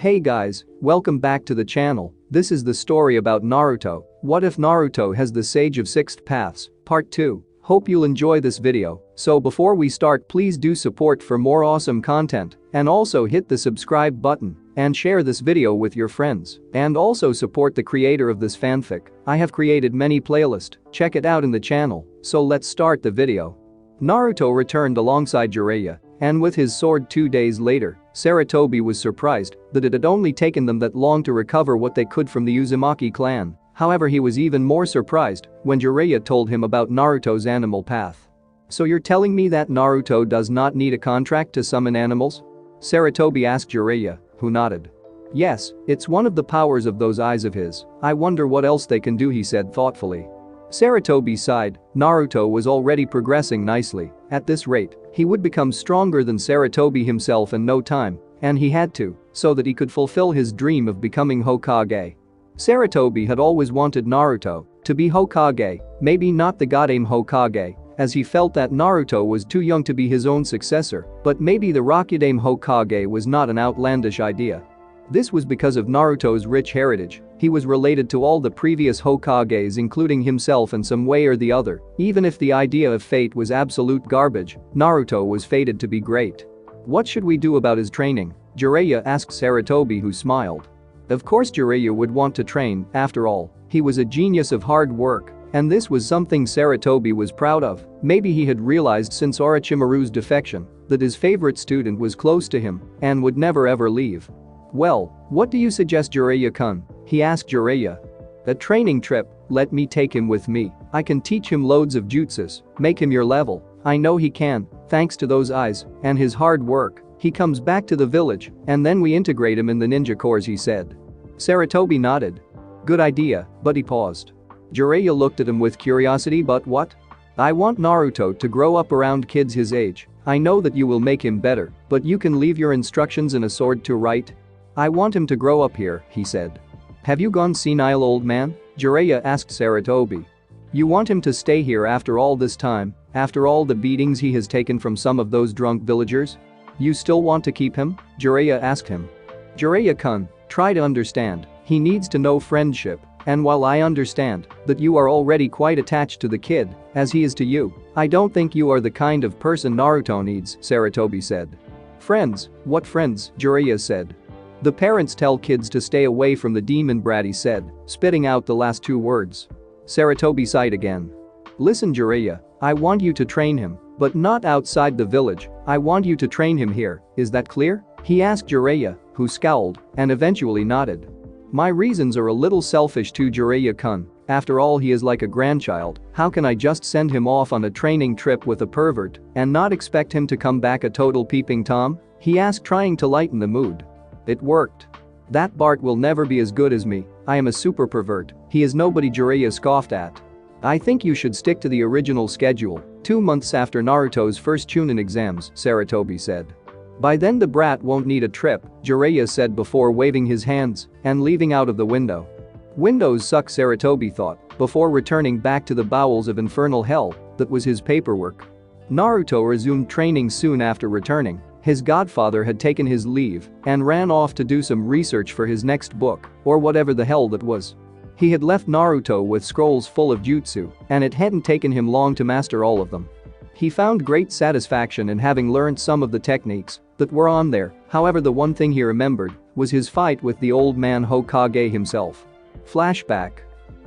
Hey guys, welcome back to the channel. This is the story about Naruto. What if Naruto has the Sage of Sixth Paths, Part 2. Hope you'll enjoy this video. So before we start, please do support for more awesome content and also hit the subscribe button and share this video with your friends and also support the creator of this fanfic. I have created many playlists, check it out in the channel. So let's start the video. Naruto returned alongside Jiraiya, and with his sword 2 days later, Sarutobi was surprised that it had only taken them that long to recover what they could from the Uzumaki clan. However, he was even more surprised when Jiraiya told him about Naruto's animal path. So you're telling me that Naruto does not need a contract to summon animals? Sarutobi asked Jiraiya, who nodded. Yes, it's one of the powers of those eyes of his. I wonder what else they can do, he said thoughtfully. Sarutobi sighed. Naruto was already progressing nicely. At this rate, he would become stronger than Sarutobi himself in no time, and he had to, so that he could fulfill his dream of becoming Hokage. Sarutobi had always wanted Naruto to be Hokage, maybe not the Godlike Hokage, as he felt that Naruto was too young to be his own successor, but maybe the Rakudame Hokage was not an outlandish idea. This was because of Naruto's rich heritage. He was related to all the previous Hokages, including himself in some way or the other. Even if the idea of fate was absolute garbage, Naruto was fated to be great. What should we do about his training? Jiraiya asked Sarutobi, who smiled. Of course Jiraiya would want to train, after all, he was a genius of hard work, and this was something Sarutobi was proud of. Maybe he had realized since Orochimaru's defection that his favorite student was close to him and would never ever leave. Well, what do you suggest, Jiraiya-kun? He asked Jiraiya. A training trip, let me take him with me. I can teach him loads of jutsus, make him your level. I know he can, thanks to those eyes and his hard work. He comes back to the village and then we integrate him in the ninja corps, he said. Sarutobi nodded. Good idea, but he paused. Jiraiya looked at him with curiosity. But what? I want Naruto to grow up around kids his age. I know that you will make him better, but you can leave your instructions in a sword to write. I want him to grow up here, he said. Have you gone senile, old man? Jiraiya asked Sarutobi. You want him to stay here after all this time, after all the beatings he has taken from some of those drunk villagers? You still want to keep him? Jiraiya asked him. Jiraiya-kun, try to understand, he needs to know friendship, and while I understand that you are already quite attached to the kid, as he is to you, I don't think you are the kind of person Naruto needs, Sarutobi said. Friends? What friends? Jiraiya said. The parents tell kids to stay away from the demon brat, he said, spitting out the last two words. Sarutobi sighed again. Listen, Jiraiya, I want you to train him, but not outside the village. I want you to train him here, is that clear? He asked Jiraiya, who scowled and eventually nodded. My reasons are a little selfish too, Jiraiya-kun. After all, he is like a grandchild. How can I just send him off on a training trip with a pervert and not expect him to come back a total peeping Tom? He asked, trying to lighten the mood. It worked. That Bart will never be as good as me. I am a super pervert. He is nobody, Jiraiya scoffed at. I think you should stick to the original schedule, 2 months after Naruto's first Chunin exams, Sarutobi said. By then the brat won't need a trip, Jiraiya said before waving his hands and leaving out of the window. Windows suck, Sarutobi thought, before returning back to the bowels of infernal hell that was his paperwork. Naruto resumed training soon after returning. His godfather had taken his leave and ran off to do some research for his next book, or whatever the hell that was. He had left Naruto with scrolls full of jutsu, and it hadn't taken him long to master all of them. He found great satisfaction in having learned some of the techniques that were on there. However, the one thing he remembered was his fight with the old man Hokage himself. Flashback.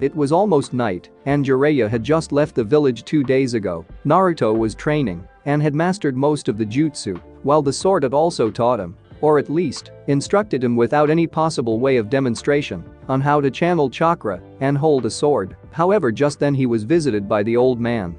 It was almost night, and Jiraiya had just left the village 2 days ago. Naruto was training and had mastered most of the jutsu, while the sword had also taught him, or at least instructed him without any possible way of demonstration, on how to channel chakra and hold a sword. However, just then he was visited by the old man.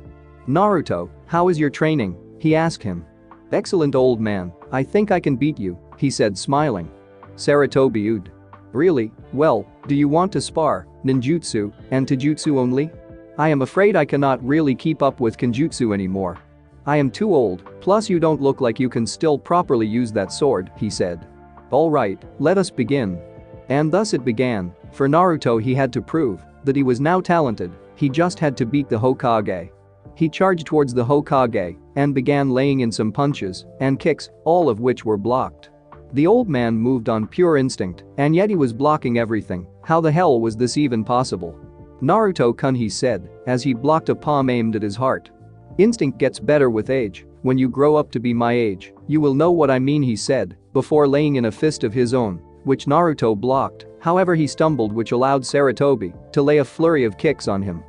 Naruto, how is your training? He asked him. Excellent, old man, I think I can beat you, he said, smiling. Sarutobi oohed. Really? Well, do you want to spar ninjutsu and taijutsu only? I am afraid I cannot really keep up with kenjutsu anymore. I am too old, plus you don't look like you can still properly use that sword, he said. Alright, let us begin. And thus it began. For Naruto, he had to prove that he was now talented. He just had to beat the Hokage. He charged towards the Hokage and began laying in some punches and kicks, all of which were blocked. The old man moved on pure instinct, and yet he was blocking everything. How the hell was this even possible? Naruto-kun, he said, as he blocked a palm aimed at his heart. Instinct gets better with age. When you grow up to be my age, you will know what I mean, he said, before laying in a fist of his own, which Naruto blocked. However, he stumbled, which allowed Sarutobi to lay a flurry of kicks on him.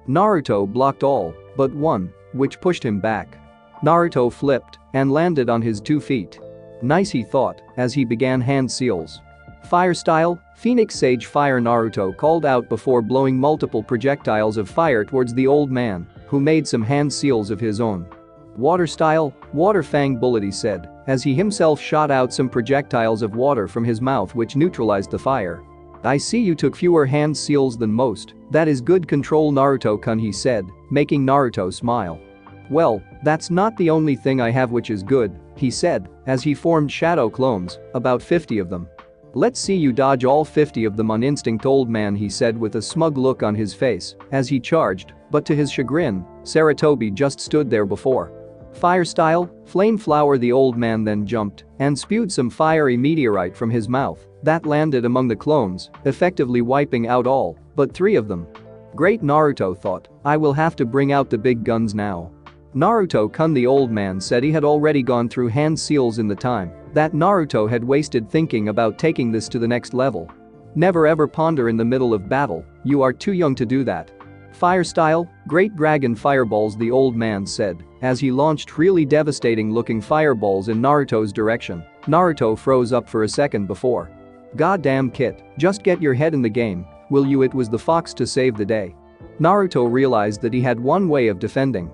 Naruto blocked all but one, which pushed him back. Naruto flipped and landed on his 2 feet. Nice, he thought, as he began hand seals. Fire style, Phoenix Sage Fire, Naruto called out before blowing multiple projectiles of fire towards the old man, who made some hand seals of his own. Water style, Water Fang Bullet, he said, as he himself shot out some projectiles of water from his mouth which neutralized the fire. I see you took fewer hand seals than most. That is good control, Naruto-kun, he said, making Naruto smile. Well, that's not the only thing I have which is good, he said, as he formed shadow clones, about 50 of them. Let's see you dodge all 50 of them on instinct, old man, he said with a smug look on his face as he charged, but to his chagrin, Sarutobi just stood there before. Fire style, Flame Flower, the old man then jumped and spewed some fiery meteorite from his mouth that landed among the clones, effectively wiping out all but 3 of them. Great, Naruto thought, I will have to bring out the big guns now. Naruto-kun, the old man said he had already gone through hand seals in the time that Naruto had wasted thinking about taking this to the next level. Never ever ponder in the middle of battle, you are too young to do that. Fire style, Great Dragon Fireballs, the old man said, as he launched really devastating looking fireballs in Naruto's direction. Naruto froze up for a second before. Goddamn Kit, just get your head in the game, will you? It was the fox to save the day. Naruto realized that he had one way of defending.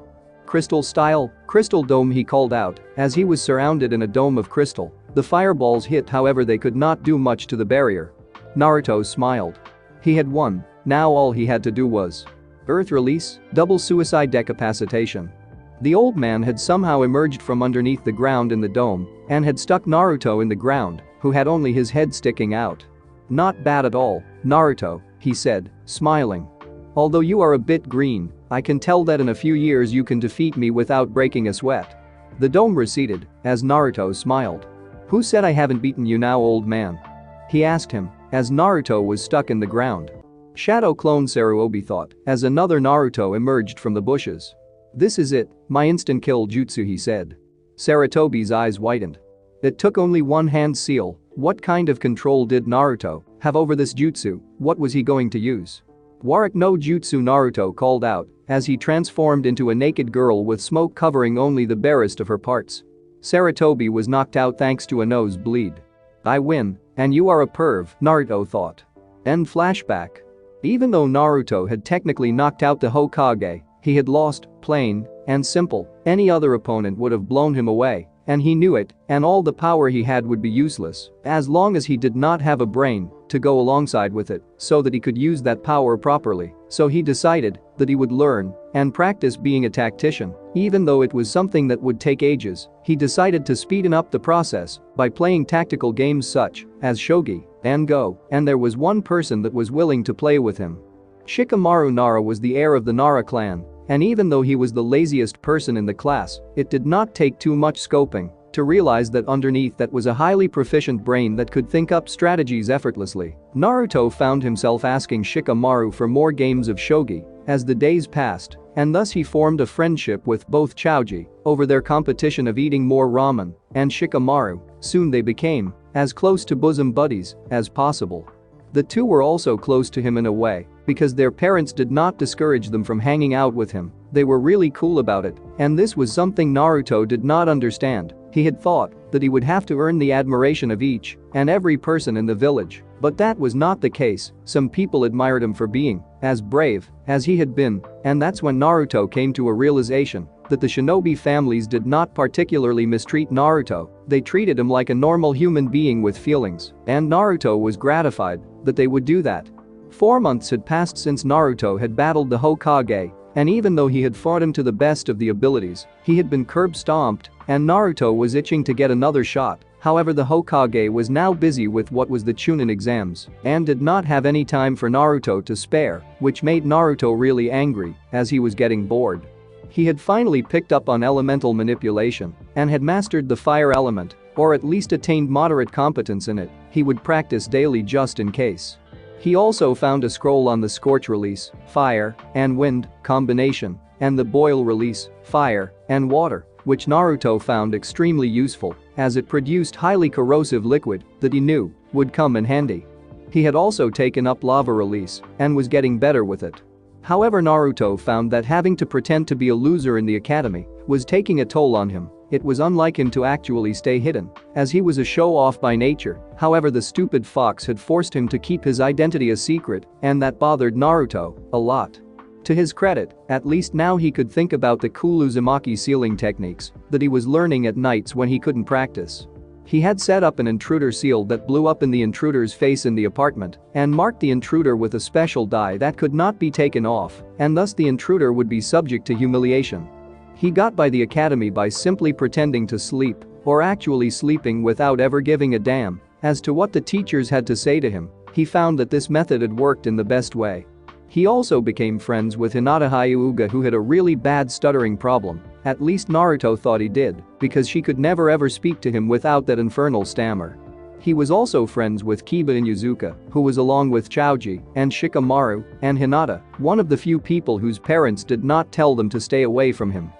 Crystal style, Crystal Dome, he called out, as he was surrounded in a dome of crystal. The fireballs hit, however they could not do much to the barrier. Naruto smiled. He had won, now all he had to do was Earth Release, Double Suicide Decapacitation. The old man had somehow emerged from underneath the ground in the dome and had stuck Naruto in the ground, who had only his head sticking out. Not bad at all, Naruto, he said, smiling. Although you are a bit green, I can tell that in a few years you can defeat me without breaking a sweat. The dome receded as Naruto smiled. Who said I haven't beaten you now, old man? He asked him as Naruto was stuck in the ground. Shadow clone, Sarutobi thought as another Naruto emerged from the bushes. This is it, my instant kill jutsu, he said. Sarutobi's eyes widened. It took only one hand seal. What kind of control did Naruto have over this jutsu? What was he going to use? Warak no Jutsu, Naruto called out as he transformed into a naked girl with smoke covering only the barest of her parts. Sarutobi was knocked out thanks to a nosebleed. I win, and you are a perv, Naruto thought. End flashback. Even though Naruto had technically knocked out the Hokage, he had lost, plain and simple. Any other opponent would have blown him away, and he knew it, and all the power he had would be useless as long as he did not have a brain to go alongside with it so that he could use that power properly. So he decided that he would learn and practice being a tactician. Even though it was something that would take ages, he decided to speeden up the process by playing tactical games such as shogi and go, and there was one person that was willing to play with him. Shikamaru Nara was the heir of the Nara clan, and even though he was the laziest person in the class, it did not take too much scoping to realize that underneath that was a highly proficient brain that could think up strategies effortlessly. Naruto found himself asking Shikamaru for more games of shogi as the days passed, and thus he formed a friendship with both Choji over their competition of eating more ramen and Shikamaru. Soon they became as close to bosom buddies as possible. The two were also close to him in a way because their parents did not discourage them from hanging out with him. They were really cool about it, and this was something Naruto did not understand. He had thought that he would have to earn the admiration of each and every person in the village, but that was not the case. Some people admired him for being as brave as he had been, and that's when Naruto came to a realization that the shinobi families did not particularly mistreat Naruto. They treated him like a normal human being with feelings, and Naruto was gratified that they would do that. 4 months had passed since Naruto had battled the Hokage, and even though he had fought him to the best of the abilities, he had been curb-stomped, and Naruto was itching to get another shot. However, the Hokage was now busy with what was the Chunin exams and did not have any time for Naruto to spare, which made Naruto really angry as he was getting bored. He had finally picked up on elemental manipulation and had mastered the fire element or at least attained moderate competence in it, he would practice daily just in case. He also found a scroll on the Scorch release, fire and wind combination, and the Boil release, fire and water, which Naruto found extremely useful as it produced highly corrosive liquid that he knew would come in handy. He had also taken up lava release and was getting better with it. However, Naruto found that having to pretend to be a loser in the academy was taking a toll on him. It was unlike him to actually stay hidden, as he was a show-off by nature. However, the stupid fox had forced him to keep his identity a secret, and that bothered Naruto a lot. To his credit, at least now he could think about the cool Uzumaki sealing techniques that he was learning at nights when he couldn't practice. He had set up an intruder seal that blew up in the intruder's face in the apartment and marked the intruder with a special dye that could not be taken off, and thus the intruder would be subject to humiliation. He got by the academy by simply pretending to sleep, or actually sleeping without ever giving a damn as to what the teachers had to say to him. He found that this method had worked in the best way. He also became friends with Hinata Hyuga, who had a really bad stuttering problem. At least Naruto thought he did, because she could never ever speak to him without that infernal stammer. He was also friends with Kiba Inuzuka, who was along with Choji and Shikamaru and Hinata, one of the few people whose parents did not tell them to stay away from him.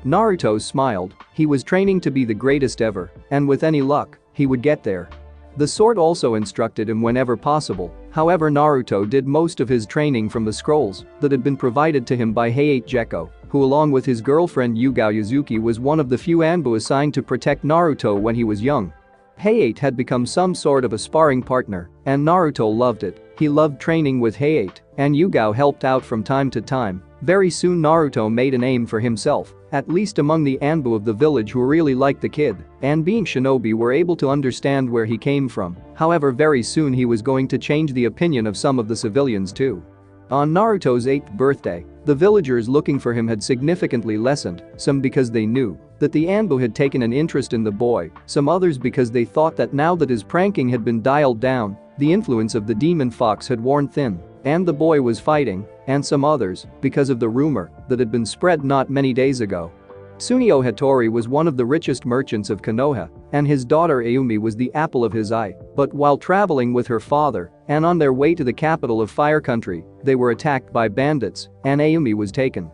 Naruto smiled. He was training to be the greatest ever, and with any luck, he would get there. The sword also instructed him whenever possible. However, Naruto did most of his training from the scrolls that had been provided to him by Hayate Gekko, who along with his girlfriend Yugao Yuzuki was one of the few Anbu assigned to protect Naruto when he was young. Hayate had become some sort of a sparring partner, and Naruto loved it. He loved training with Hayate, and Yugao helped out from time to time. Very soon Naruto made a name for himself, at least among the Anbu of the village who really liked the kid, and being shinobi were able to understand where he came from. However, very soon he was going to change the opinion of some of the civilians too. On Naruto's 8th birthday, the villagers looking for him had significantly lessened, some because they knew that the Anbu had taken an interest in the boy, some others because they thought that now that his pranking had been dialed down, the influence of the demon fox had worn thin, and the boy was fighting, and some others because of the rumor that had been spread not many days ago. Tsuneo Hattori was one of the richest merchants of Konoha, and his daughter Ayumi was the apple of his eye, but while traveling with her father and on their way to the capital of Fire Country, they were attacked by bandits, and Ayumi was taken.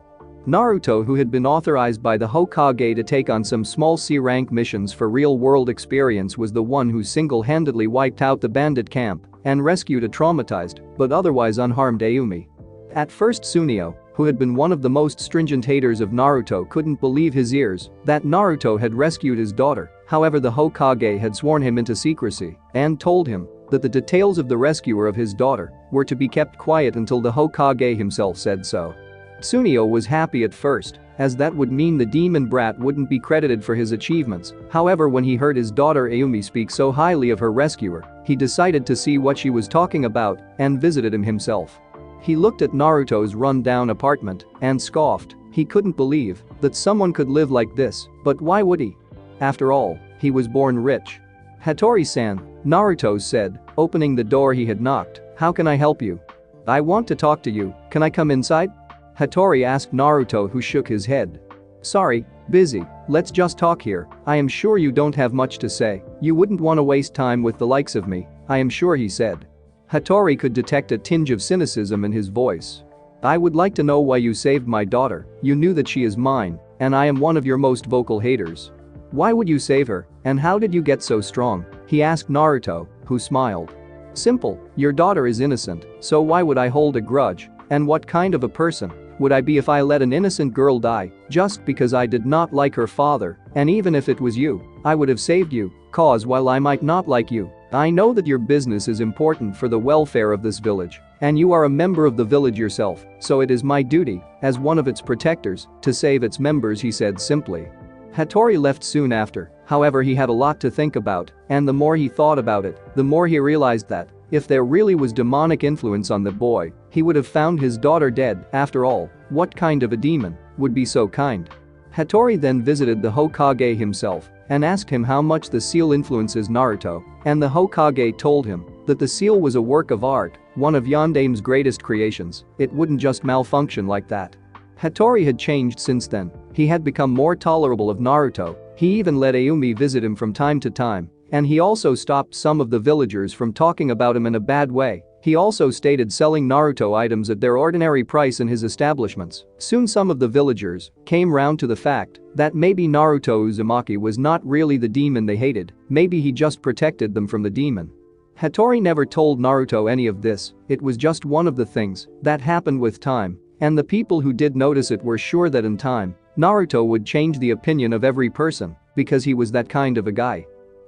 Naruto, who had been authorized by the Hokage to take on some small C-rank missions for real-world experience, was the one who single-handedly wiped out the bandit camp and rescued a traumatized but otherwise unharmed Ayumi. At first, Tsuneo, who had been one of the most stringent haters of Naruto, couldn't believe his ears that Naruto had rescued his daughter. However, the Hokage had sworn him into secrecy and told him that the details of the rescuer of his daughter were to be kept quiet until the Hokage himself said so. Tsuneo was happy at first, as that would mean the demon brat wouldn't be credited for his achievements. However, when he heard his daughter Ayumi speak so highly of her rescuer, he decided to see what she was talking about and visited him himself. He looked at Naruto's run-down apartment and scoffed. He couldn't believe that someone could live like this, but why would he? After all, he was born rich. "Hattori-san," Naruto said, opening the door he had knocked. "How can I help you?" "I want to talk to you, can I come inside?" Hattori asked Naruto, who shook his head. "Sorry, busy, let's just talk here. I am sure you don't have much to say. You wouldn't want to waste time with the likes of me, I am sure," he said. Hattori could detect a tinge of cynicism in his voice. "I would like to know why you saved my daughter. You knew that she is mine, and I am one of your most vocal haters. Why would you save her, and how did you get so strong?" he asked Naruto, who smiled. "Simple, your daughter is innocent, so why would I hold a grudge? And what kind of a person would I be if I let an innocent girl die just because I did not like her father? And even if it was you, I would have saved you, cause while I might not like you, I know that your business is important for the welfare of this village, and you are a member of the village yourself, so it is my duty, as one of its protectors, to save its members," he said simply. Hattori left soon after. However, he had a lot to think about, and the more he thought about it, the more he realized that if there really was demonic influence on the boy, he would have found his daughter dead. After all, what kind of a demon would be so kind? Hattori then visited the Hokage himself and asked him how much the seal influences Naruto, and the Hokage told him that the seal was a work of art, one of Yondame's greatest creations. It wouldn't just malfunction like that. Hattori had changed since then. He had become more tolerable of Naruto He even let Ayumi visit him from time to time, and he also stopped some of the villagers from talking about him in a bad way. He also stated selling Naruto items at their ordinary price in his establishments. Soon some of the villagers came round to the fact that maybe Naruto Uzumaki was not really the demon they hated, maybe he just protected them from the demon. Hattori never told Naruto any of this, it was just one of the things that happened with time, and the people who did notice it were sure that in time, Naruto would change the opinion of every person because he was that kind of a guy.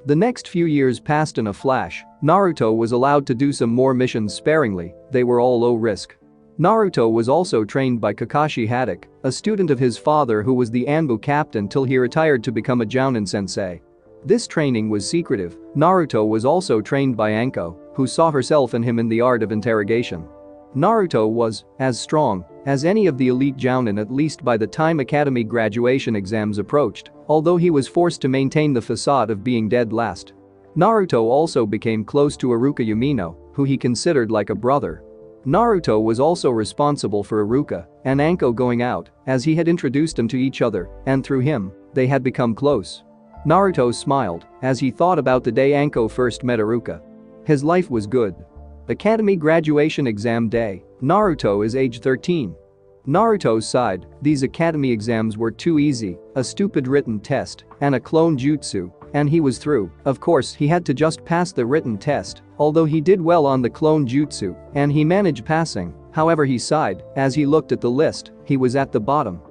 The next few years passed in a flash. Naruto was allowed to do some more missions sparingly, they were all low risk. Naruto was also trained by Kakashi Hatake, a student of his father who was the Anbu captain till he retired to become a Jounin sensei. This training was secretive. Naruto was also trained by Anko, who saw herself in him in the art of interrogation. Naruto was as strong as any of the elite Jounin at least by the time academy graduation exams approached, although he was forced to maintain the facade of being dead last. Naruto also became close to Iruka Yumino, who he considered like a brother. Naruto was also responsible for Iruka and Anko going out, as he had introduced them to each other, and through him, they had become close. Naruto smiled as he thought about the day Anko first met Iruka. His life was good. Academy graduation exam day, Naruto is age 13. Naruto's side, these academy exams were too easy, a stupid written test, and a clone jutsu, and he was through. Of course he had to just pass the written test, although he did well on the clone jutsu, and he managed passing, however he sighed, as he looked at the list, he was at the bottom.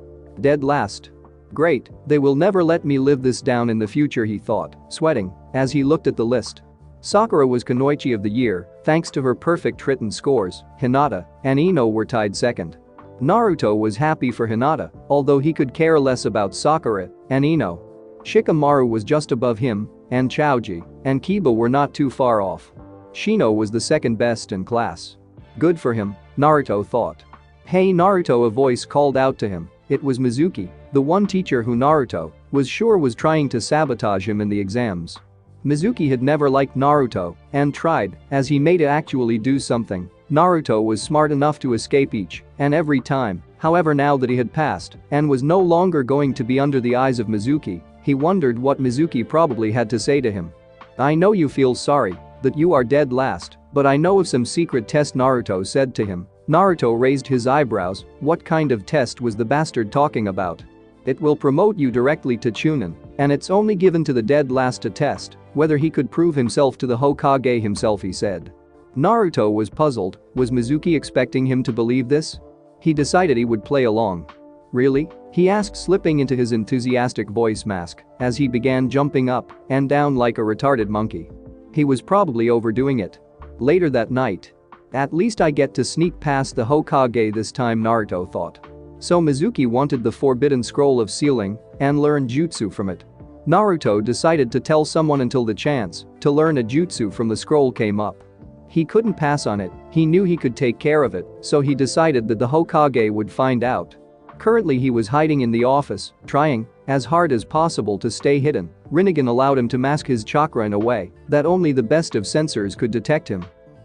Dead last. Great, they will never let me live this down in the future he thought, sweating, as he looked at the list. Sakura was Kunoichi of the year, thanks to her perfect written scores, Hinata and Ino were tied second. Naruto was happy for Hinata, although he could care less about Sakura and Ino. Shikamaru was just above him, and Chaoji and Kiba were not too far off. Shino was the second best in class. Good for him, Naruto thought. Hey Naruto, a voice called out to him. It was Mizuki, the one teacher who Naruto was sure was trying to sabotage him in the exams. Mizuki had never liked Naruto and tried as he made it actually do something. Naruto was smart enough to escape each and every time, however now that he had passed and was no longer going to be under the eyes of Mizuki, he wondered what Mizuki probably had to say to him. I know you feel sorry that you are dead last, but I know of some secret test Naruto said to him. Naruto raised his eyebrows, what kind of test was the bastard talking about? It will promote you directly to Chunin, and it's only given to the dead last to test whether he could prove himself to the Hokage himself, he said. Naruto was puzzled, was Mizuki expecting him to believe this? He decided he would play along. Really? He asked, slipping into his enthusiastic voice mask as he began jumping up and down like a retarded monkey. He was probably overdoing it. Later that night. At least I get to sneak past the Hokage this time, Naruto thought. So Mizuki wanted the forbidden scroll of sealing and learn jutsu from it. Naruto decided to tell someone until the chance to learn a jutsu from the scroll came up. He couldn't pass on it, he knew he could take care of it, so he decided that the Hokage would find out. Currently he was hiding in the office, trying as hard as possible to stay hidden. Rinnegan allowed him to mask his chakra in a way that only the best of censors could detect him.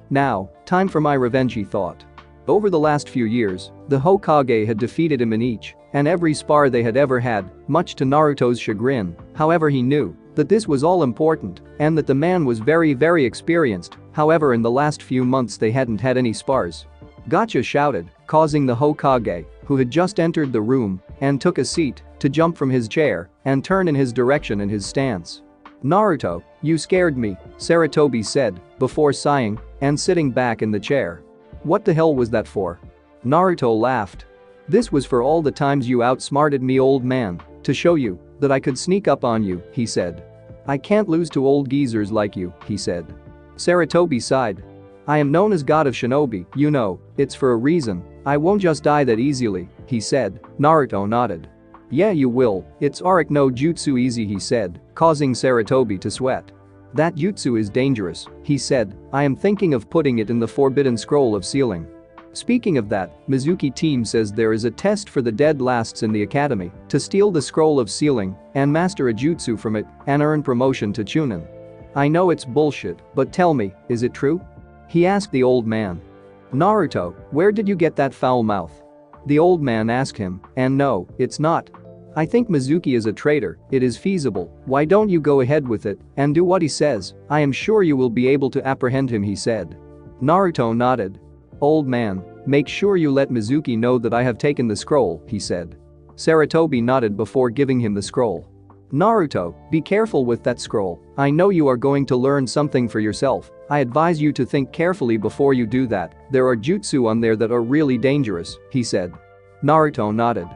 Now, time for my revenge, he thought. Over the last few years, the Hokage had defeated him in each and every spar they had ever had, much to Naruto's chagrin. However, he knew that this was all important and that the man was very experienced. However, in the last few months they hadn't had any spars. Gotcha shouted, causing the Hokage, who had just entered the room and took a seat, to jump from his chair and turn in his direction in his stance. Naruto, you scared me, Sarutobi said, before sighing and sitting back in the chair. What the hell was that for? Naruto laughed. This was for all the times you outsmarted me, old man, to show you that I could sneak up on you, he said. I can't lose to old geezers like you, he said. Sarutobi sighed. I am known as God of Shinobi, you know, it's for a reason. I won't just die that easily, he said. Naruto nodded. Yeah, you will, it's Arik no Jutsu easy, he said, causing Sarutobi to sweat. That jutsu is dangerous, he said. I am thinking of putting it in the forbidden scroll of sealing. Speaking of that, Mizuki team says there is a test for the dead lasts in the academy to steal the scroll of sealing and master a jutsu from it and earn promotion to Chunin. I know it's bullshit, but tell me, is it true? He asked the old man. Naruto, where did you get that foul mouth? The old man asked him, and no, it's not. I think Mizuki is a traitor, it is feasible, why don't you go ahead with it and do what he says, I am sure you will be able to apprehend him, he said. Naruto nodded. Old man, make sure you let Mizuki know that I have taken the scroll, he said. Sarutobi nodded before giving him the scroll. Naruto, be careful with that scroll, I know you are going to learn something for yourself, I advise you to think carefully before you do that, there are jutsu on there that are really dangerous, he said. Naruto nodded.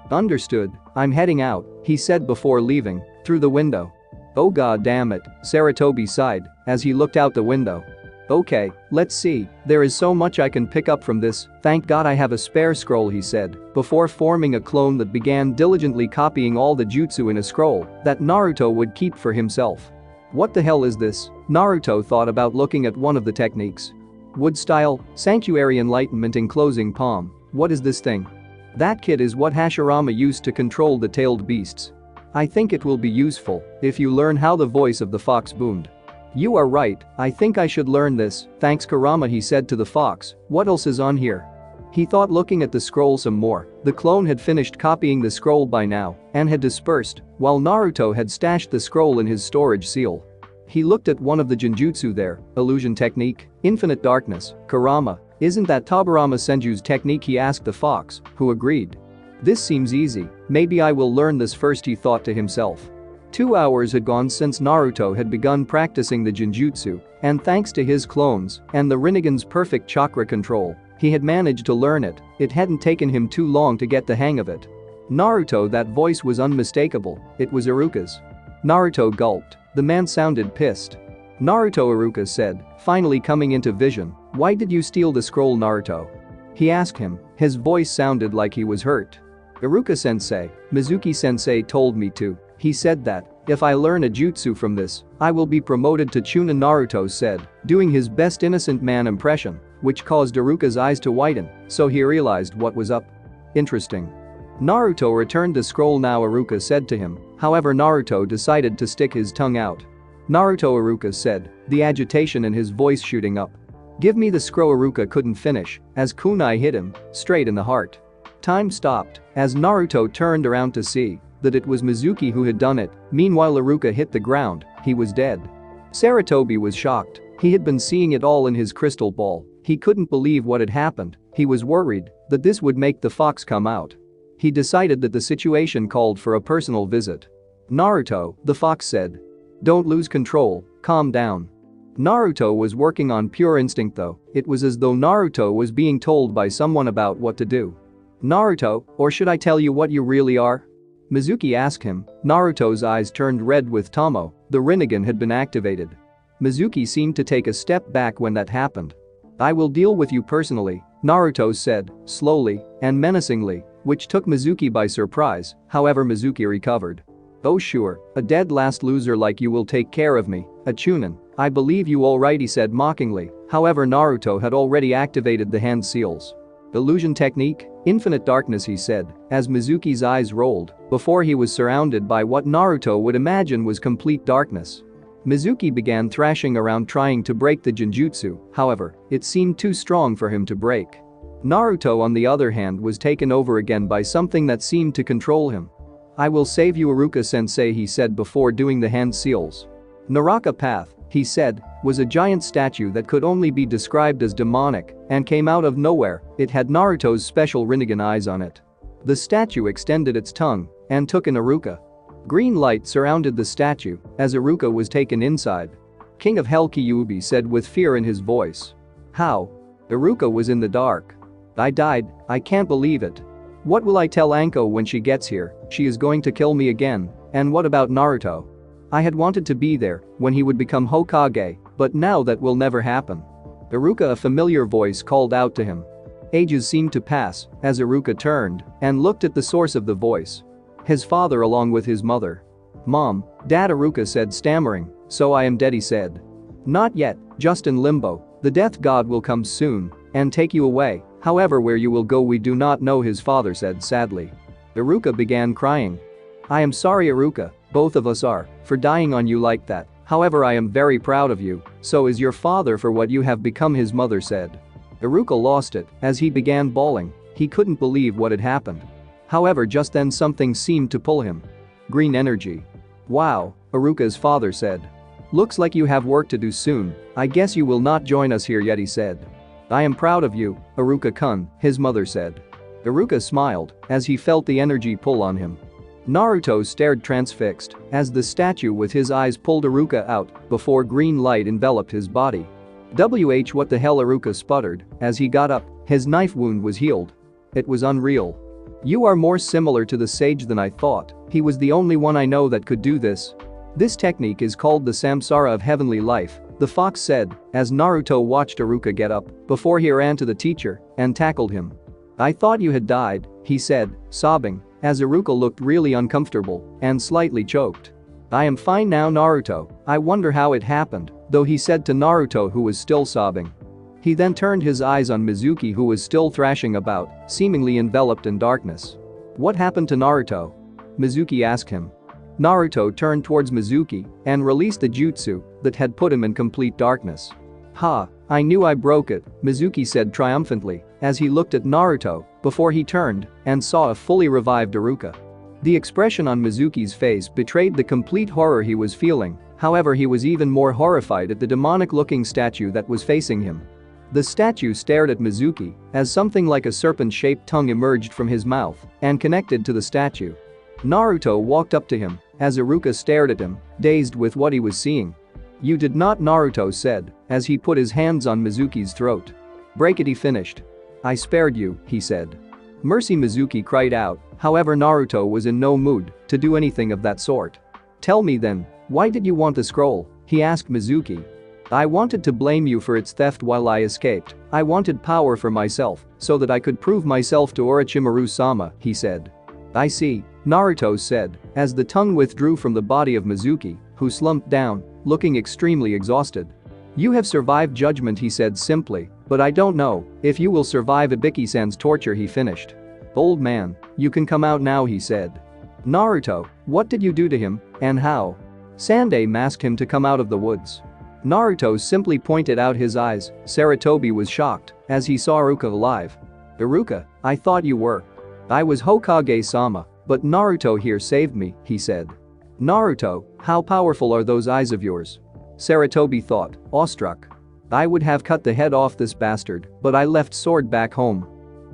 Understood, I'm heading out, he said before leaving, through the window. Oh god damn it, Sarutobi sighed as he looked out the window. Okay, let's see, there is so much I can pick up from this, thank god I have a spare scroll, he said, before forming a clone that began diligently copying all the jutsu in a scroll that Naruto would keep for himself. What the hell is this? Naruto thought about looking at one of the techniques. Wood style, sanctuary enlightenment enclosing palm, what is this thing? That kit is what Hashirama used to control the tailed beasts. I think it will be useful if you learn how the voice of the fox boomed. You are right, I think I should learn this, thanks Kurama, he said to the fox, what else is on here? He thought looking at the scroll some more, the clone had finished copying the scroll by now and had dispersed, while Naruto had stashed the scroll in his storage seal. He looked at one of the genjutsu there, illusion technique, infinite darkness, Kurama, isn't that Tobirama Senju's technique, he asked the fox, who agreed. This seems easy, maybe I will learn this first, he thought to himself. 2 hours had gone since Naruto had begun practicing the genjutsu, and thanks to his clones and the Rinnegan's perfect chakra control, he had managed to learn it, it hadn't taken him too long to get the hang of it. Naruto, that voice was unmistakable, it was Iruka's. Naruto gulped, the man sounded pissed. Naruto, Iruka said, finally coming into vision, why did you steal the scroll, Naruto? He asked him, his voice sounded like he was hurt. Iruka-sensei, Mizuki-sensei told me to. He said that, if I learn a jutsu from this, I will be promoted to Chunin, Naruto said, doing his best innocent man impression, which caused Iruka's eyes to widen, so he realized what was up. Interesting. Naruto returned the scroll now, Iruka said to him, however Naruto decided to stick his tongue out. Naruto, Iruka said, the agitation in his voice shooting up. Give me the scroll, Iruka couldn't finish, as kunai hit him, straight in the heart. Time stopped, as Naruto turned around to see that it was Mizuki who had done it, meanwhile Iruka hit the ground, he was dead. Sarutobi was shocked, he had been seeing it all in his crystal ball, he couldn't believe what had happened, he was worried that this would make the fox come out. He decided that the situation called for a personal visit. Naruto, the fox said. Don't lose control, calm down. Naruto was working on pure instinct though, it was as though Naruto was being told by someone about what to do. Naruto, or should I tell you what you really are? Mizuki asked him. Naruto's eyes turned red with Tomo, the Rinnegan had been activated. Mizuki seemed to take a step back when that happened. I will deal with you personally, Naruto said, slowly and menacingly, which took Mizuki by surprise, however Mizuki recovered. Oh sure, a dead last loser like you will take care of me, a Chunin, I believe you alright, he said mockingly, however Naruto had already activated the hand seals. Illusion technique, infinite darkness, he said, as Mizuki's eyes rolled, before he was surrounded by what Naruto would imagine was complete darkness. Mizuki began thrashing around trying to break the genjutsu, however, it seemed too strong for him to break. Naruto on the other hand was taken over again by something that seemed to control him. I will save you, Iruka-sensei, he said before doing the hand seals. Naraka Path, he said, was a giant statue that could only be described as demonic and came out of nowhere, it had Naruto's special Rinnegan eyes on it. The statue extended its tongue and took in Iruka. Green light surrounded the statue as Iruka was taken inside. King of Hell Kyuubi said with fear in his voice. How? Iruka was in the dark. I died, I can't believe it. What will I tell Anko when she gets here? She is going to kill me again, and what about Naruto? I had wanted to be there when he would become Hokage, but now that will never happen. Iruka, a familiar voice called out to him. Ages seemed to pass as Iruka turned and looked at the source of the voice. His father along with his mother. Mom, Dad, Iruka said stammering, so I am dead, he said. Not yet, just in limbo, the death god will come soon and take you away, however where you will go we do not know, his father said sadly. Iruka began crying. I am sorry, Iruka, both of us are, for dying on you like that, however I am very proud of you, so is your father for what you have become, his mother said. Iruka lost it as he began bawling, he couldn't believe what had happened. However, just then something seemed to pull him. Green energy. Wow, Iruka's father said. Looks like you have work to do soon. I guess you will not join us here yet, he said. I am proud of you, Iruka-kun, his mother said. Iruka smiled as he felt the energy pull on him. Naruto stared transfixed as the statue with his eyes pulled Iruka out before green light enveloped his body. What the hell, Iruka sputtered as he got up, his knife wound was healed. It was unreal. You are more similar to the sage than I thought. He was the only one I know that could do this. This technique is called the samsara of heavenly life, the fox said as Naruto watched Iruka get up before he ran to the teacher and tackled him. I thought you had died, he said, sobbing, as Iruka looked really uncomfortable and slightly choked. I am fine now, Naruto. I wonder how it happened, though, he said to Naruto, who was still sobbing. He then turned his eyes on Mizuki, who was still thrashing about, seemingly enveloped in darkness. What happened to Naruto? Mizuki asked him. Naruto turned towards Mizuki and released the jutsu that had put him in complete darkness. Ha, I knew I broke it, Mizuki said triumphantly as he looked at Naruto before he turned and saw a fully revived Iruka. The expression on Mizuki's face betrayed the complete horror he was feeling, however he was even more horrified at the demonic-looking statue that was facing him. The statue stared at Mizuki as something like a serpent-shaped tongue emerged from his mouth and connected to the statue. Naruto walked up to him as Iruka stared at him, dazed with what he was seeing. You did not, Naruto said as he put his hands on Mizuki's throat. Break it, he finished. I spared you, he said. Mercy, Mizuki cried out, however Naruto was in no mood to do anything of that sort. Tell me then, why did you want the scroll? He asked Mizuki. I wanted to blame you for its theft while I escaped. I wanted power for myself so that I could prove myself to Orochimaru-sama, he said. I see, Naruto said as the tongue withdrew from the body of Mizuki, who slumped down, looking extremely exhausted. You have survived judgment, he said simply, but I don't know if you will survive Ibiki-san's torture, he finished. Old man, you can come out now, he said. Naruto, what did you do to him, and how? Sandai asked him to come out of the woods. Naruto simply pointed out his eyes. Sarutobi was shocked as he saw Iruka alive. Iruka, I thought you were. I was Hokage-sama, but Naruto here saved me, he said. Naruto, how powerful are those eyes of yours? Sarutobi thought, awestruck. I would have cut the head off this bastard, but I left sword back home.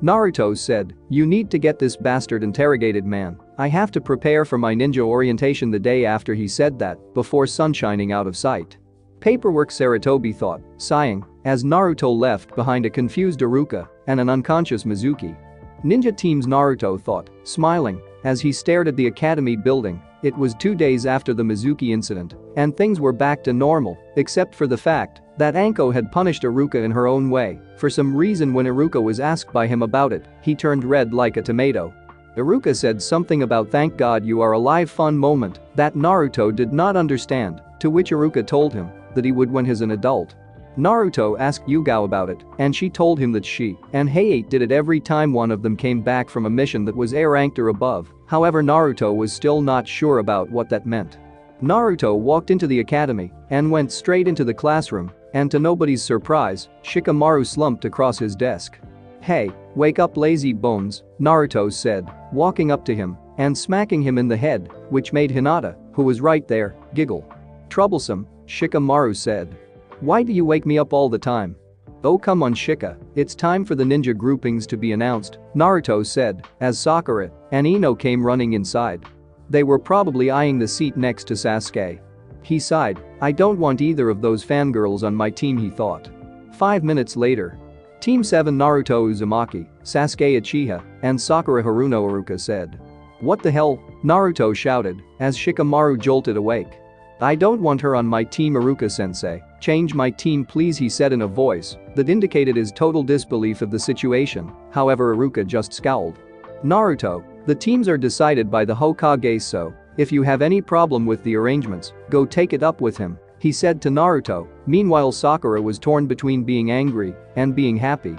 Naruto said, you need to get this bastard interrogated, man. I have to prepare for my ninja orientation the day after, he said that before sun shining out of sight. Paperwork, Sarutobi thought, sighing, as Naruto left behind a confused Iruka and an unconscious Mizuki. Ninja teams, Naruto thought, smiling, as he stared at the academy building. It was 2 days after the Mizuki incident, and things were back to normal, except for the fact that Anko had punished Iruka in her own way. For some reason, when Iruka was asked by him about it, he turned red like a tomato. Iruka said something about "thank God you are alive" fun moment that Naruto did not understand, to which Iruka told him that he would when he's an adult. Naruto asked Yugao about it, and she told him that she and Hayate did it every time one of them came back from a mission that was A ranked or above. However, Naruto was still not sure about what that meant. Naruto walked into the academy and went straight into the classroom, and to nobody's surprise, Shikamaru slumped across his desk. Hey, wake up, lazy bones, Naruto said, walking up to him and smacking him in the head, which made Hinata, who was right there, giggle. Troublesome, Shikamaru said. Why do you wake me up all the time? Oh come on, Shika, it's time for the ninja groupings to be announced, Naruto said as Sakura and Ino came running inside. They were probably eyeing the seat next to Sasuke. He sighed, I don't want either of those fangirls on my team, he thought. 5 minutes later. Team 7 Naruto Uzumaki, Sasuke Uchiha, and Sakura Haruno Iruka said. What the hell? Naruto shouted as Shikamaru jolted awake. I don't want her on my team, Iruka-sensei. Change my team please, he said in a voice that indicated his total disbelief of the situation. However, Iruka just scowled. Naruto, the teams are decided by the Hokage, so if you have any problem with the arrangements, go take it up with him, he said to Naruto. Meanwhile, Sakura was torn between being angry and being happy.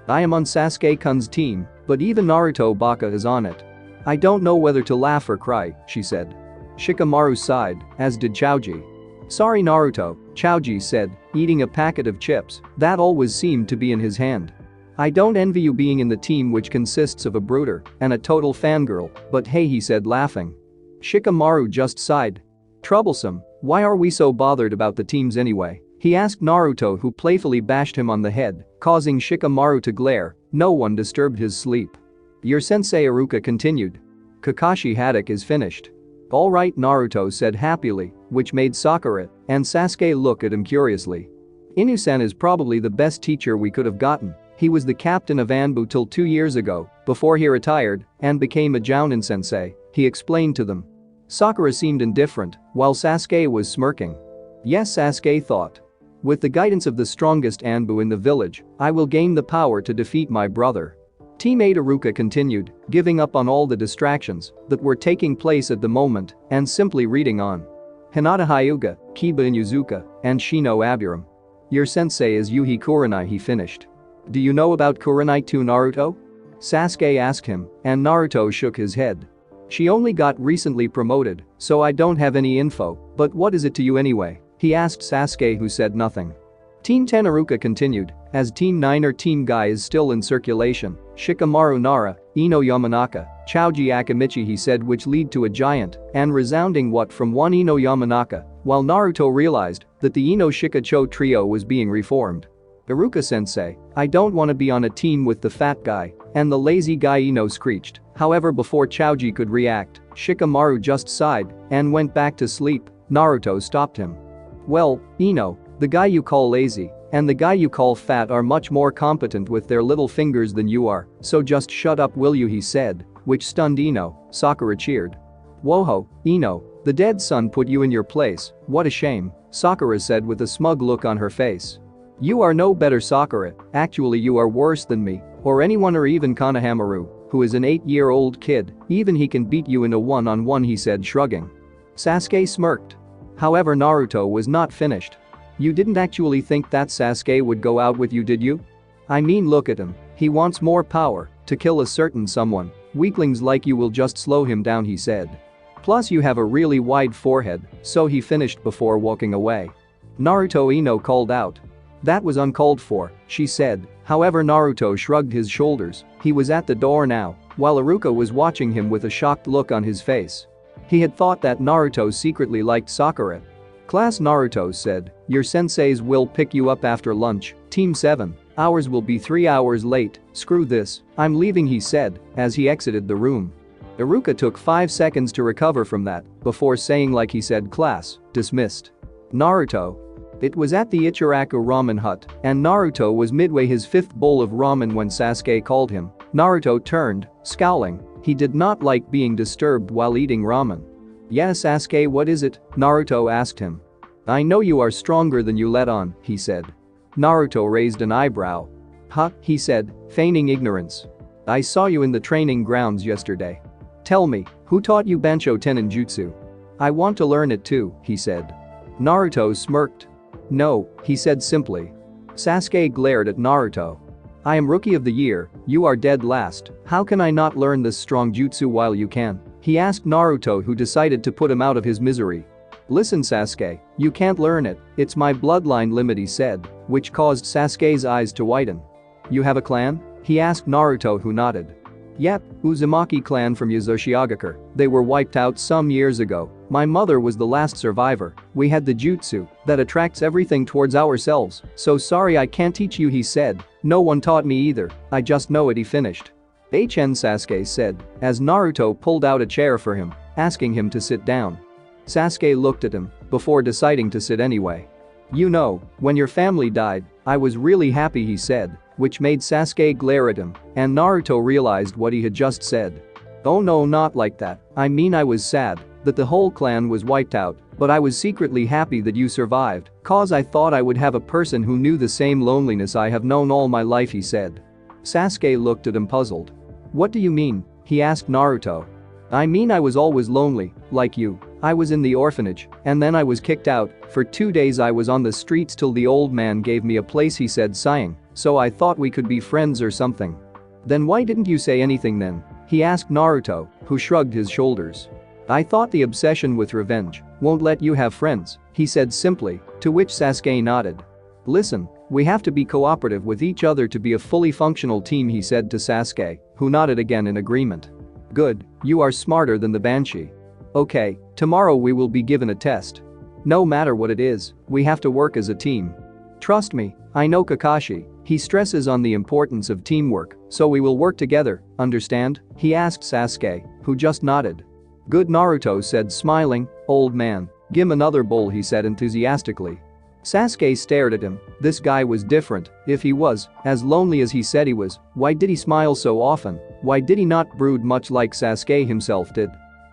I am on Sasuke-kun's team, but even Naruto Baka is on it. I don't know whether to laugh or cry, she said. Shikamaru sighed, as did Chaoji. Sorry Naruto, Chaoji said, eating a packet of chips that always seemed to be in his hand. I don't envy you being in the team which consists of a brooder and a total fangirl, but hey, he said laughing. Shikamaru just sighed. Troublesome, why are we so bothered about the teams anyway? He asked Naruto, who playfully bashed him on the head, causing Shikamaru to glare. No one disturbed his sleep. Your sensei, Iruka continued. Kakashi Haddock is finished. Alright, Naruto said happily, which made Sakura and Sasuke look at him curiously. Inu-san is probably the best teacher we could have gotten. He was the captain of Anbu till 2 years ago, before he retired and became a Jounin sensei, he explained to them. Sakura seemed indifferent, while Sasuke was smirking. Yes, Sasuke thought. With the guidance of the strongest Anbu in the village, I will gain the power to defeat my brother. Teammate Iruka continued, giving up on all the distractions that were taking place at the moment and simply reading on. Hinata Hyuga, Kiba Inuzuka, and Shino Aburam. Your sensei is Yuhi Kurenai, he finished. Do you know about Kurenai too, Naruto? Sasuke asked him, and Naruto shook his head. She only got recently promoted, so I don't have any info, but what is it to you anyway? He asked Sasuke, who said nothing. Team 10 Iruka continued, as Team 9 or Team Guy is still in circulation, Shikamaru Nara, Ino Yamanaka, Chouji Akamichi he said, which lead to a giant and resounding what from one Ino Yamanaka, while Naruto realized that the Ino Shikacho trio was being reformed. Iruka-sensei, I don't want to be on a team with the fat guy and the lazy guy, Ino screeched. However, before Chouji could react, Shikamaru just sighed and went back to sleep. Naruto stopped him. Well, Ino, the guy you call lazy and the guy you call fat are much more competent with their little fingers than you are, so just shut up, will you, he said, which stunned Ino. Sakura cheered. Whoa, Ino, the dead son put you in your place, what a shame, Sakura said with a smug look on her face. You are no better, Sakura, actually you are worse than me, or anyone, or even Konohamaru, who is an 8-year-old kid, even he can beat you in a one-on-one, he said, shrugging. Sasuke smirked. However, Naruto was not finished. You didn't actually think that Sasuke would go out with you, did you? I mean, look at him, he wants more power to kill a certain someone. Weaklings like you will just slow him down, he said. Plus you have a really wide forehead, so he finished before walking away. Naruto, Ino called out. That was uncalled for, she said. However, Naruto shrugged his shoulders. He was at the door now, while Iruka was watching him with a shocked look on his face. He had thought that Naruto secretly liked Sakura. Class, Naruto said, your senseis will pick you up after lunch. Team 7, ours will be 3 hours late. Screw this, I'm leaving, he said as he exited the room. Iruka took 5 seconds to recover from that before saying, like he said, class, dismissed. Naruto. It was at the Ichiraku ramen hut, and Naruto was midway his 5th bowl of ramen when Sasuke called him. Naruto turned, scowling. He did not like being disturbed while eating ramen. Yeah, Sasuke, what is it? Naruto asked him. I know you are stronger than you let on, he said. Naruto raised an eyebrow. Huh, he said, feigning ignorance. I saw you in the training grounds yesterday. Tell me, who taught you Bancho Tenin Jutsu? I want to learn it too, he said. Naruto smirked. No, he said simply. Sasuke glared at Naruto. I am rookie of the year, you are dead last, how can I not learn this strong jutsu while you can? He asked Naruto, who decided to put him out of his misery. Listen, Sasuke, you can't learn it, it's my bloodline limit, he said, which caused Sasuke's eyes to widen. You have a clan? He asked Naruto, who nodded. Yep, Uzumaki clan from Yuzoshiogakure. They were wiped out some years ago. My mother was the last survivor. We had the jutsu that attracts everything towards ourselves. So sorry I can't teach you, he said. No one taught me either, I just know it, he finished. HN, Sasuke said as Naruto pulled out a chair for him, asking him to sit down. Sasuke looked at him before deciding to sit anyway. You know, when your family died, I was really happy, he said, which made Sasuke glare at him, and Naruto realized what he had just said. Oh no, not like that, I mean I was sad that the whole clan was wiped out, but I was secretly happy that you survived, cause I thought I would have a person who knew the same loneliness I have known all my life, he said. Sasuke looked at him puzzled. What do you mean? He asked Naruto. I mean I was always lonely, like you. I was in the orphanage, and then I was kicked out. For 2 days I was on the streets till the old man gave me a place, he said, sighing. So I thought we could be friends or something. Then why didn't you say anything then? He asked Naruto, who shrugged his shoulders. I thought the obsession with revenge won't let you have friends, he said simply, to which Sasuke nodded. Listen, We have to be cooperative with each other to be a fully functional team, he said to Sasuke, who nodded again in agreement. Good, you are smarter than the Banshee. Okay, tomorrow we will be given a test. No matter what it is, we have to work as a team. Trust me, I know Kakashi, he stresses on the importance of teamwork, so we will work together, understand? He asked Sasuke, who just nodded. Good, Naruto said, smiling. Old man, give him another bowl, he said enthusiastically. Sasuke stared at him. This guy was different. If he was as lonely as he said he was, why did he smile so often? Why did he not brood much like Sasuke himself did?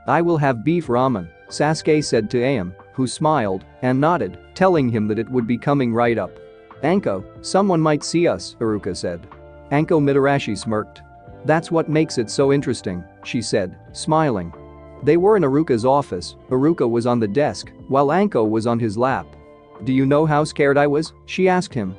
I will have beef ramen, Sasuke said to Aim, who smiled and nodded, telling him that it would be coming right up. Anko, someone might see us, Iruka said. Anko Mitarashi smirked. That's what makes it so interesting, she said, smiling. They were in Iruka's office. Iruka was on the desk, while Anko was on his lap. Do you know how scared I was? She asked him.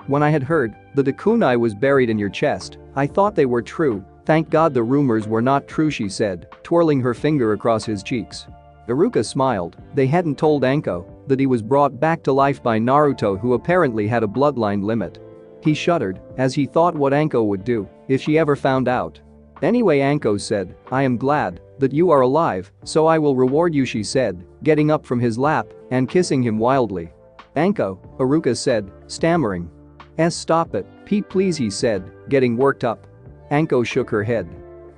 When I had heard that the kunai was buried in your chest, I thought they were true. Thank God the rumors were not true, she said, twirling her finger across his cheeks. Iruka smiled. They hadn't told Anko that he was brought back to life by Naruto, who apparently had a bloodline limit. He shuddered as he thought what Anko would do if she ever found out. Anyway, Anko said, I am glad that you are alive, so I will reward you, she said, getting up from his lap and kissing him wildly. Anko, Iruka said, stammering. Stop it, Pete, please, he said, getting worked up. Anko shook her head.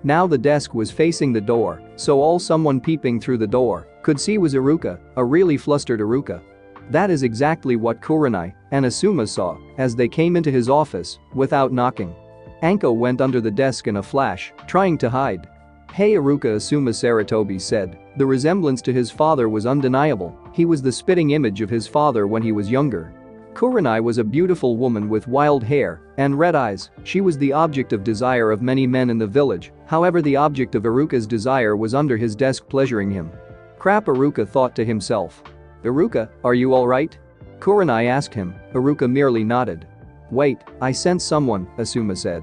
Now the desk was facing the door, so all someone peeping through the door could see was Iruka, a really flustered Iruka. That is exactly what Kurenai and Asuma saw as they came into his office without knocking. Anko went under the desk in a flash, trying to hide. Hey Iruka, Asuma Saratobi said. The resemblance to his father was undeniable. He was the spitting image of his father when he was younger. Kurenai was a beautiful woman with wild hair and red eyes. She was the object of desire of many men in the village. However, the object of Iruka's desire was under his desk, pleasuring him. Crap, Iruka thought to himself. Iruka, are you alright? Kurenai asked him. Iruka merely nodded. Wait, I sense someone, Asuma said.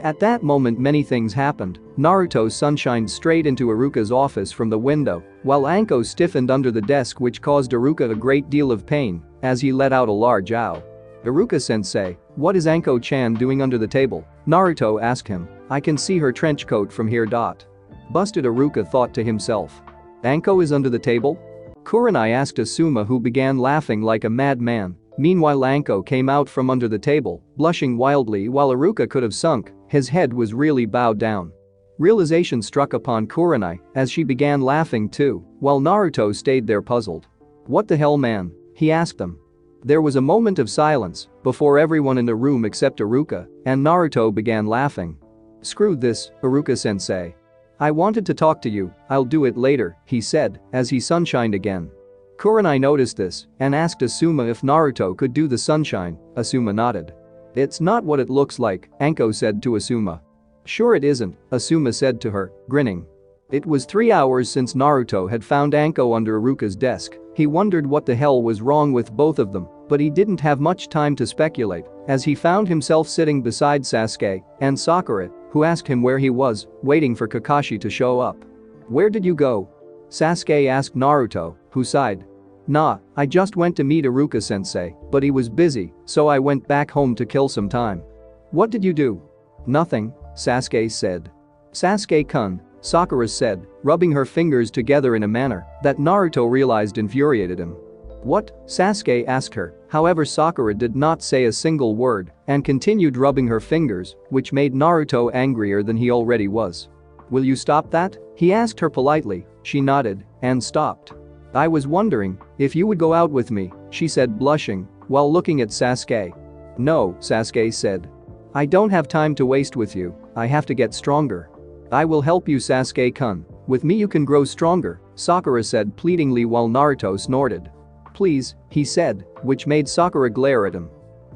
At that moment many things happened. Naruto's sun shined straight into Iruka's office from the window, while Anko stiffened under the desk, which caused Iruka a great deal of pain as he let out a large ow. Iruka-sensei, what is Anko-chan doing under the table? Naruto asked him. I can see her trench coat from here. Busted, Iruka thought to himself. Anko is under the table? Kurenai asked Asuma, who began laughing like a madman. Meanwhile, Anko came out from under the table, blushing wildly, while Iruka could have sunk. His head was really bowed down. Realization struck upon Kurenai as she began laughing too, while Naruto stayed there puzzled. What the hell, man? He asked them. There was a moment of silence before everyone in the room except Iruka and Naruto began laughing. Screw this, Iruka-sensei. I wanted to talk to you, I'll do it later, he said as he sunshined again. Kurenai noticed this and asked Asuma if Naruto could do the sunshine. Asuma nodded. It's not what it looks like, Anko said to Asuma. Sure it isn't, Asuma said to her, grinning. It was 3 hours since Naruto had found Anko under Iruka's desk. He wondered what the hell was wrong with both of them, but he didn't have much time to speculate as he found himself sitting beside Sasuke and Sakura, who asked him where he was, waiting for Kakashi to show up. Where did you go? Sasuke asked Naruto, who sighed. Nah, I just went to meet Iruka-sensei, but he was busy, so I went back home to kill some time. What did you do? Nothing, Sasuke said. Sasuke-kun, Sakura said, rubbing her fingers together in a manner that Naruto realized infuriated him. What? Sasuke asked her, however Sakura did not say a single word and continued rubbing her fingers, which made Naruto angrier than he already was. Will you stop that? He asked her politely. She nodded and stopped. I was wondering if you would go out with me, she said, blushing while looking at Sasuke. No, Sasuke said. I don't have time to waste with you, I have to get stronger. I will help you, Sasuke-kun. With me you can grow stronger, Sakura said pleadingly while Naruto snorted. Please, he said, which made Sakura glare at him.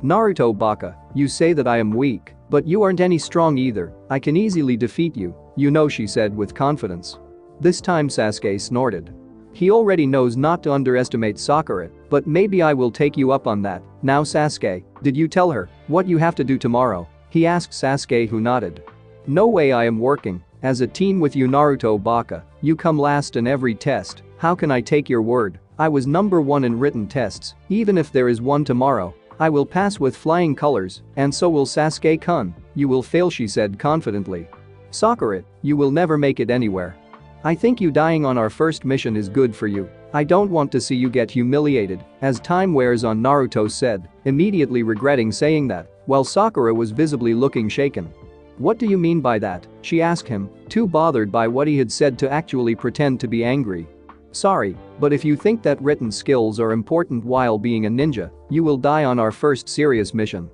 Naruto baka, you say that I am weak, but you aren't any strong either, I can easily defeat you, you know, she said with confidence. This time Sasuke snorted. He already knows not to underestimate Sakura, but maybe I will take you up on that. Now Sasuke, did you tell her what you have to do tomorrow? He asked Sasuke, who nodded. No way, I am working as a team with you, Naruto baka. You come last in every test, how can I take your word? I was number 1 in written tests, even if there is one tomorrow, I will pass with flying colors, and so will Sasuke-kun. You will fail, she said confidently. Sakura, you will never make it anywhere. I think you dying on our first mission is good for you. I don't want to see you get humiliated, as time wears on, Naruto said, immediately regretting saying that, while Sakura was visibly looking shaken. What do you mean by that? She asked him, too bothered by what he had said to actually pretend to be angry. Sorry, but if you think that written skills are important while being a ninja, you will die on our first serious mission.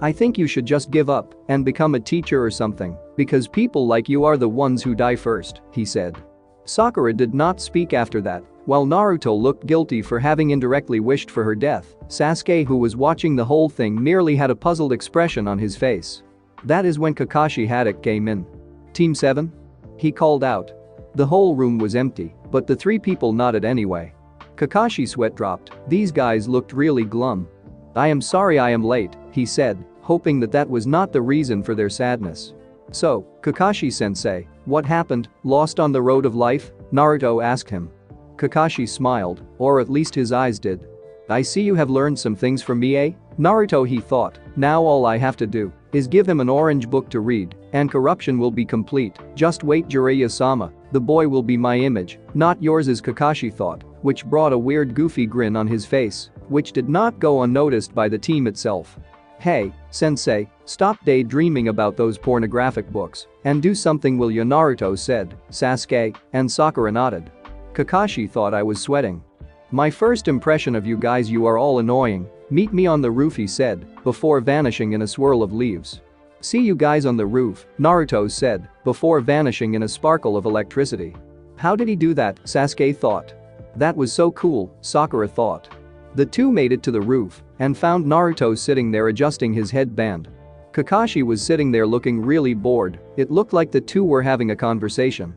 I think you should just give up and become a teacher or something, because people like you are the ones who die first, he said. Sakura did not speak after that, while Naruto looked guilty for having indirectly wished for her death. Sasuke, who was watching the whole thing, merely had a puzzled expression on his face. That is when Kakashi Haddock came in. Team 7? He called out. The whole room was empty, but the three people nodded anyway. Kakashi's sweat dropped. These guys looked really glum. I am sorry I am late, he said, hoping that was not the reason for their sadness. So, Kakashi-sensei, what happened, lost on the road of life? Naruto asked him. Kakashi smiled, or at least his eyes did. I see you have learned some things from me, eh? Naruto, he thought, now all I have to do is give him an orange book to read, and corruption will be complete. Just wait, Jiraiya-sama, the boy will be my image, not yours, as Kakashi thought, which brought a weird goofy grin on his face, which did not go unnoticed by the team itself. Hey, sensei, stop daydreaming about those pornographic books and do something, will you? Naruto said. Sasuke and Sakura nodded. Kakashi thought I was sweating. My first impression of you guys, you are all annoying. Meet me on the roof, he said, before vanishing in a swirl of leaves. See you guys on the roof, Naruto said, before vanishing in a sparkle of electricity. How did he do that? Sasuke thought. That was so cool, Sakura thought. The two made it to the roof and found Naruto sitting there adjusting his headband. Kakashi was sitting there looking really bored. It looked like the two were having a conversation.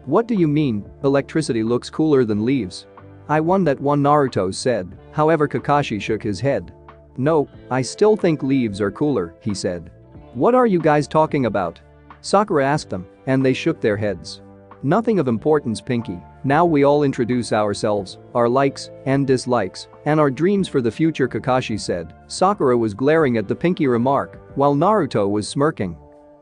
What do you mean, electricity looks cooler than leaves? I won that one, Naruto said. However, Kakashi shook his head. No, I still think leaves are cooler, he said. What are you guys talking about? Sakura asked them, and they shook their heads. Nothing of importance, Pinky. Now we all introduce ourselves, our likes and dislikes, and our dreams for the future, Kakashi said. Sakura was glaring at the Pinky remark, while Naruto was smirking.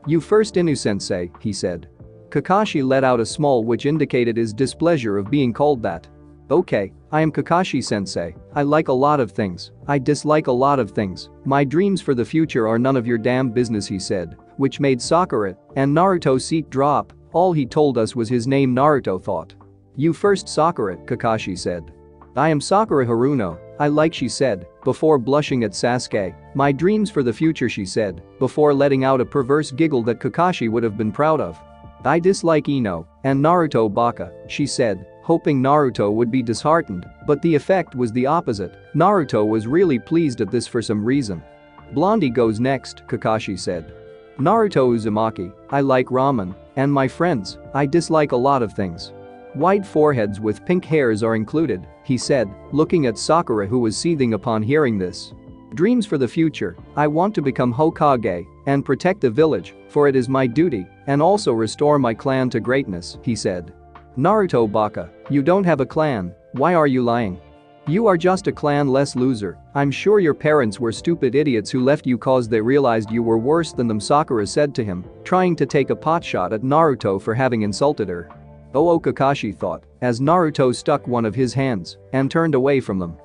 You first, Inu-sensei, he said. Kakashi let out a smile which indicated his displeasure of being called that. Okay, I am Kakashi-sensei. I like a lot of things. I dislike a lot of things. My dreams for the future are none of your damn business, he said, which made Sakura and Naruto's seat drop. All he told us was his name, Naruto thought. You first, Sakura, Kakashi said. I am Sakura Haruno. I like, she said, before blushing at Sasuke. My dreams for the future, she said, before letting out a perverse giggle that Kakashi would have been proud of. I dislike Ino and Naruto Baka, she said, hoping Naruto would be disheartened, but the effect was the opposite. Naruto was really pleased at this for some reason. Blondie goes next, Kakashi said. Naruto Uzumaki, I like ramen, and my friends, I dislike a lot of things. White foreheads with pink hairs are included, he said, looking at Sakura, who was seething upon hearing this. Dreams for the future, I want to become Hokage and protect the village, for it is my duty, and also restore my clan to greatness, he said. Naruto Baka, you don't have a clan, why are you lying? You are just a clan-less loser. I'm sure your parents were stupid idiots who left you cause they realized you were worse than them, Sakura said to him, trying to take a potshot at Naruto for having insulted her. Oh, Kakashi thought, as Naruto stuck one of his hands and turned away from them.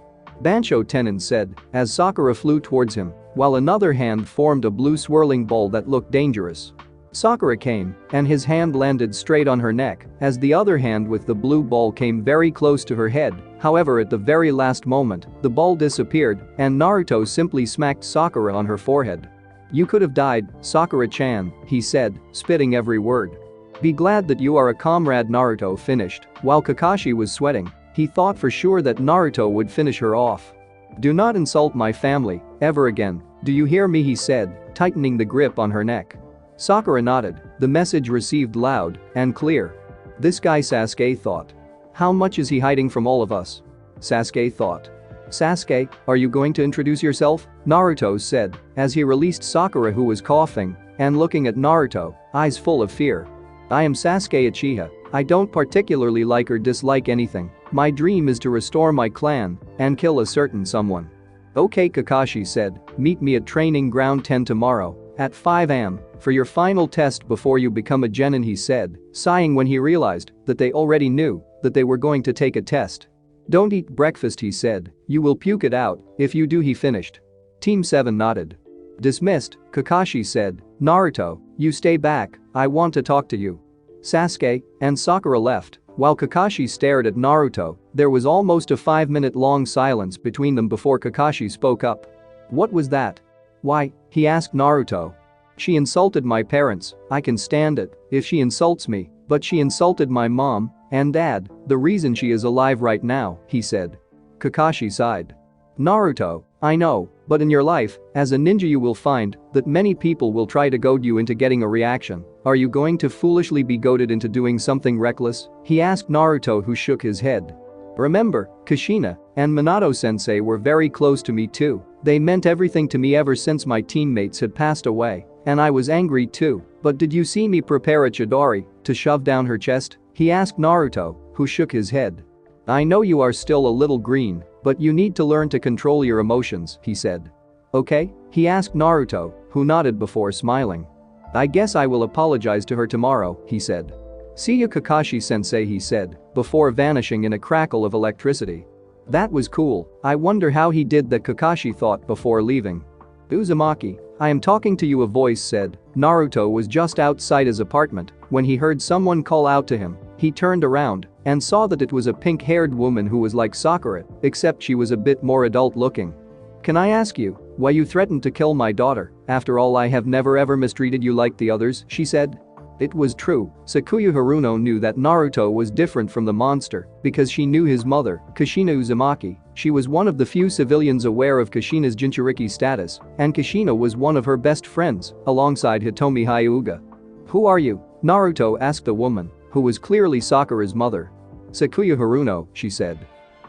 Bansho Tenin said, as Sakura flew towards him, while another hand formed a blue swirling ball that looked dangerous. Sakura came, and his hand landed straight on her neck, as the other hand with the blue ball came very close to her head. However, at the very last moment, the ball disappeared, and Naruto simply smacked Sakura on her forehead. You could have died, Sakura-chan, he said, spitting every word. Be glad that you are a comrade, Naruto finished, while Kakashi was sweating. He thought for sure that Naruto would finish her off. Do not insult my family, ever again, do you hear me, he said, tightening the grip on her neck. Sakura nodded, the message received loud and clear. This guy, Sasuke thought. How much is he hiding from all of us? Sasuke thought. Sasuke, are you going to introduce yourself? Naruto said, as he released Sakura, who was coughing and looking at Naruto, eyes full of fear. I am Sasuke Uchiha. I don't particularly like or dislike anything. My dream is to restore my clan and kill a certain someone. Okay, Kakashi said, meet me at training ground 10 tomorrow at 5 am for your final test before you become a genin, he said, sighing when he realized that they already knew that they were going to take a test. Don't eat breakfast, he said, you will puke it out if you do, he finished. Team 7 nodded. Dismissed, Kakashi said, Naruto, you stay back, I want to talk to you. Sasuke and Sakura left. While Kakashi stared at Naruto, there was almost a 5-minute-long silence between them before Kakashi spoke up. What was that? Why, he asked Naruto. She insulted my parents, I can stand it if she insults me, but she insulted my mom and dad, the reason she is alive right now, he said. Kakashi sighed. Naruto, I know, but in your life, as a ninja you will find that many people will try to goad you into getting a reaction. Are you going to foolishly be goaded into doing something reckless? He asked Naruto, who shook his head. Remember, Kushina and Minato-sensei were very close to me too. They meant everything to me ever since my teammates had passed away, and I was angry too. But did you see me prepare a Chidori to shove down her chest? He asked Naruto, who shook his head. I know you are still a little green, but you need to learn to control your emotions, he said. Okay? He asked Naruto, who nodded before smiling. I guess I will apologize to her tomorrow, he said. See you, Kakashi-sensei, he said, before vanishing in a crackle of electricity. That was cool, I wonder how he did that, Kakashi thought before leaving. Uzumaki, I am talking to you, a voice said. Naruto was just outside his apartment when he heard someone call out to him. He turned around and saw that it was a pink-haired woman who was like Sakura, except she was a bit more adult-looking. Can I ask you why you threatened to kill my daughter? After all, I have never ever mistreated you like the others, she said. It was true, Sakuya Haruno knew that Naruto was different from the monster because she knew his mother, Kushina Uzumaki. She was one of the few civilians aware of Kushina's Jinchuriki status, and Kushina was one of her best friends, alongside Hitomi Hyuga. Who are you? Naruto asked the woman, who was clearly Sakura's mother. Sakuya Haruno, she said.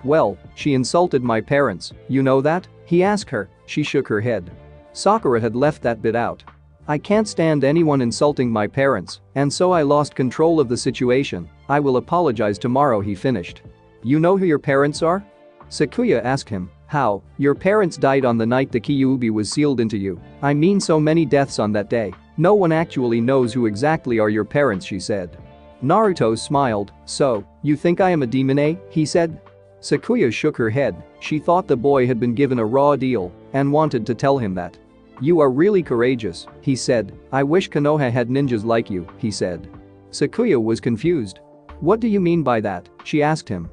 Well, she insulted my parents, you know that? He asked her. She shook her head. Sakura had left that bit out. I can't stand anyone insulting my parents, and so I lost control of the situation. I will apologize tomorrow, he finished. You know who your parents are? Sakuya asked him. How? Your parents died on the night the Kyuubi was sealed into you. I mean, so many deaths on that day. No one actually knows who exactly are your parents, she said. Naruto smiled. So, you think I am a demon, eh? He said. Sakuya shook her head. She thought the boy had been given a raw deal and wanted to tell him that. You are really courageous, he said. I wish Konoha had ninjas like you, he said. Sakuya was confused. What do you mean by that? She asked him.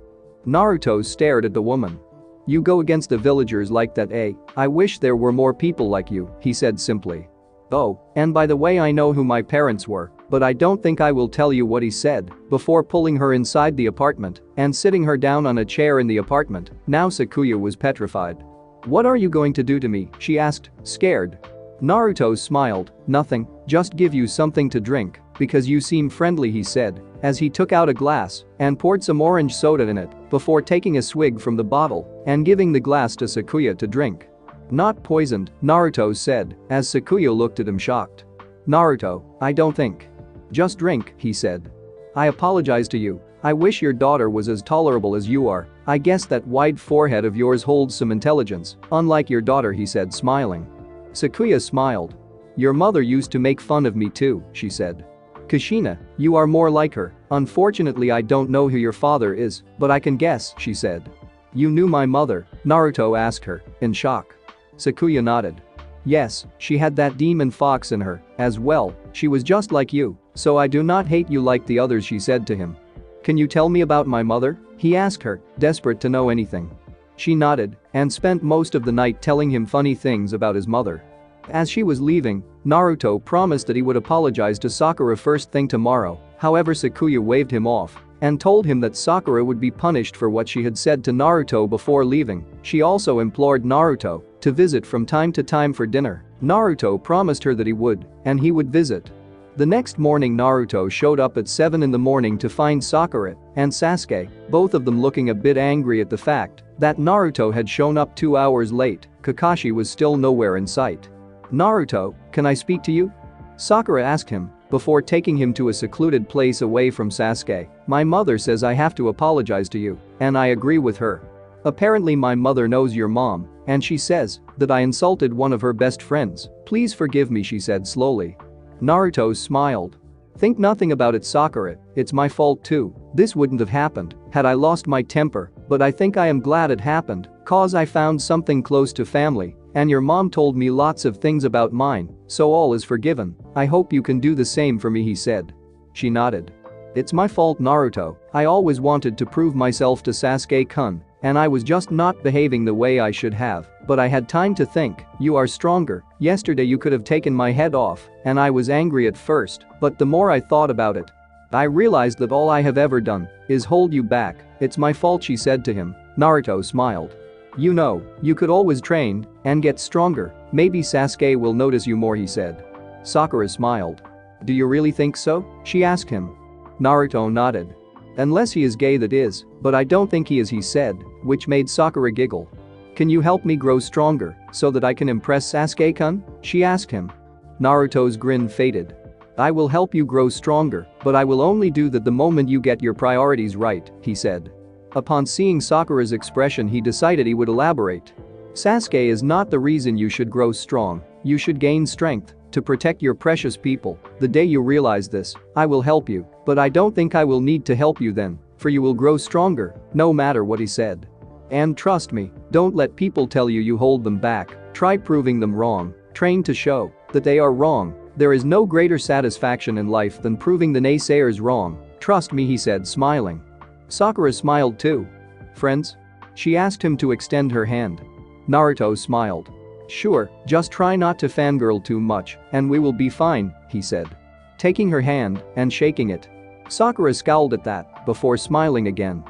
Naruto stared at the woman. You go against the villagers like that, eh? I wish there were more people like you, he said simply. Oh, and by the way, I know who my parents were, but I don't think I will tell you, what he said, before pulling her inside the apartment and sitting her down on a chair in the apartment. Now Sakuya was petrified. What are you going to do to me? She asked, scared. Naruto smiled. Nothing, just give you something to drink, because you seem friendly, he said, as he took out a glass and poured some orange soda in it before taking a swig from the bottle and giving the glass to Sakuya to drink. Not poisoned, Naruto said, as Sakuya looked at him shocked. Naruto, I don't think. Just drink, he said. I apologize to you. I wish your daughter was as tolerable as you are. I guess that wide forehead of yours holds some intelligence, unlike your daughter, he said, smiling. Sakuya smiled. Your mother used to make fun of me too, she said. Kushina, you are more like her. Unfortunately, I don't know who your father is, but I can guess, she said. You knew my mother? Naruto asked her, in shock. Sakuya nodded. Yes, she had that demon fox in her, as well. She was just like you, so I do not hate you like the others, she said to him. Can you tell me about my mother? He asked her, desperate to know anything. She nodded and spent most of the night telling him funny things about his mother. As she was leaving, Naruto promised that he would apologize to Sakura first thing tomorrow. However, Sakuya waved him off and told him that Sakura would be punished for what she had said to Naruto before leaving. She also implored Naruto to visit from time to time for dinner. Naruto promised her that he would, and he would visit. The next morning, Naruto showed up at 7 in the morning to find Sakura and Sasuke, both of them looking a bit angry at the fact that Naruto had shown up 2 hours late. Kakashi was still nowhere in sight. Naruto, can I speak to you? Sakura asked him before taking him to a secluded place away from Sasuke. My mother says I have to apologize to you, and I agree with her. Apparently my mother knows your mom, and she says that I insulted one of her best friends. Please forgive me, she said slowly. Naruto smiled. Think nothing about it, Sakura, it's my fault too. This wouldn't have happened had I lost my temper, but I think I am glad it happened, cause I found something close to family, and your mom told me lots of things about mine, so all is forgiven. I hope you can do the same for me, he said. She nodded. It's my fault, Naruto, I always wanted to prove myself to Sasuke-kun, and I was just not behaving the way I should have, but I had time to think. You are stronger. Yesterday you could have taken my head off, and I was angry at first, but the more I thought about it, I realized that all I have ever done is hold you back. It's my fault, she said to him. Naruto smiled. You know, you could always train and get stronger. Maybe Sasuke will notice you more, he said. Sakura smiled. Do you really think so? She asked him. Naruto nodded. Unless he is gay, that is, but I don't think he is, he said, which made Sakura giggle. Can you help me grow stronger so that I can impress Sasuke-kun? She asked him. Naruto's grin faded. I will help you grow stronger, but I will only do that the moment you get your priorities right, he said. Upon seeing Sakura's expression, he decided he would elaborate. Sasuke is not the reason you should grow strong. You should gain strength to protect your precious people. The day you realize this, I will help you, but I don't think I will need to help you then, for you will grow stronger, no matter what, he said. And trust me, don't let people tell you you hold them back. Try proving them wrong. Train to show that they are wrong. There is no greater satisfaction in life than proving the naysayers wrong. Trust me, he said, smiling. Sakura smiled too. Friends? She asked him to extend her hand. Naruto smiled. Sure, just try not to fangirl too much, and we will be fine, he said. Taking her hand and shaking it. Sakura scowled at that before smiling again.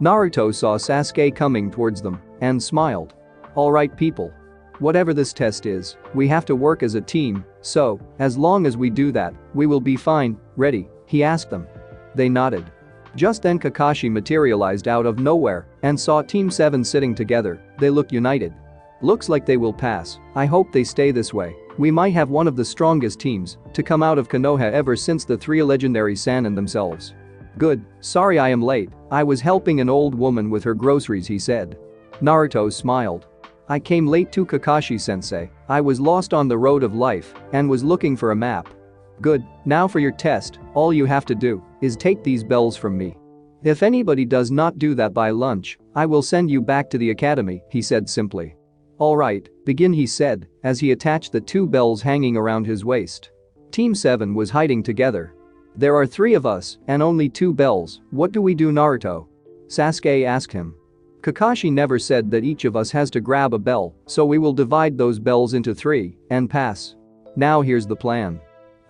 Naruto saw Sasuke coming towards them and smiled. Alright people. Whatever this test is, we have to work as a team, so, as long as we do that, we will be fine. Ready? He asked them. They nodded. Just then Kakashi materialized out of nowhere and saw Team 7 sitting together. They looked united. Looks like they will pass. I hope they stay this way. We might have one of the strongest teams to come out of Konoha ever since the three legendary Sannin themselves. Good, sorry I am late. I was helping an old woman with her groceries, he said. Naruto smiled. I came late too, Kakashi-sensei. I was lost on the road of life and was looking for a map. Good, now for your test, all you have to do is take these bells from me. If anybody does not do that by lunch, I will send you back to the academy, he said simply. Alright, begin, he said, as he attached the two bells hanging around his waist. Team 7 was hiding together. There are 3 of us and only 2 bells, what do we do, Naruto? Sasuke asked him. Kakashi never said that each of us has to grab a bell, so we will divide those bells into 3 and pass. Now here's the plan.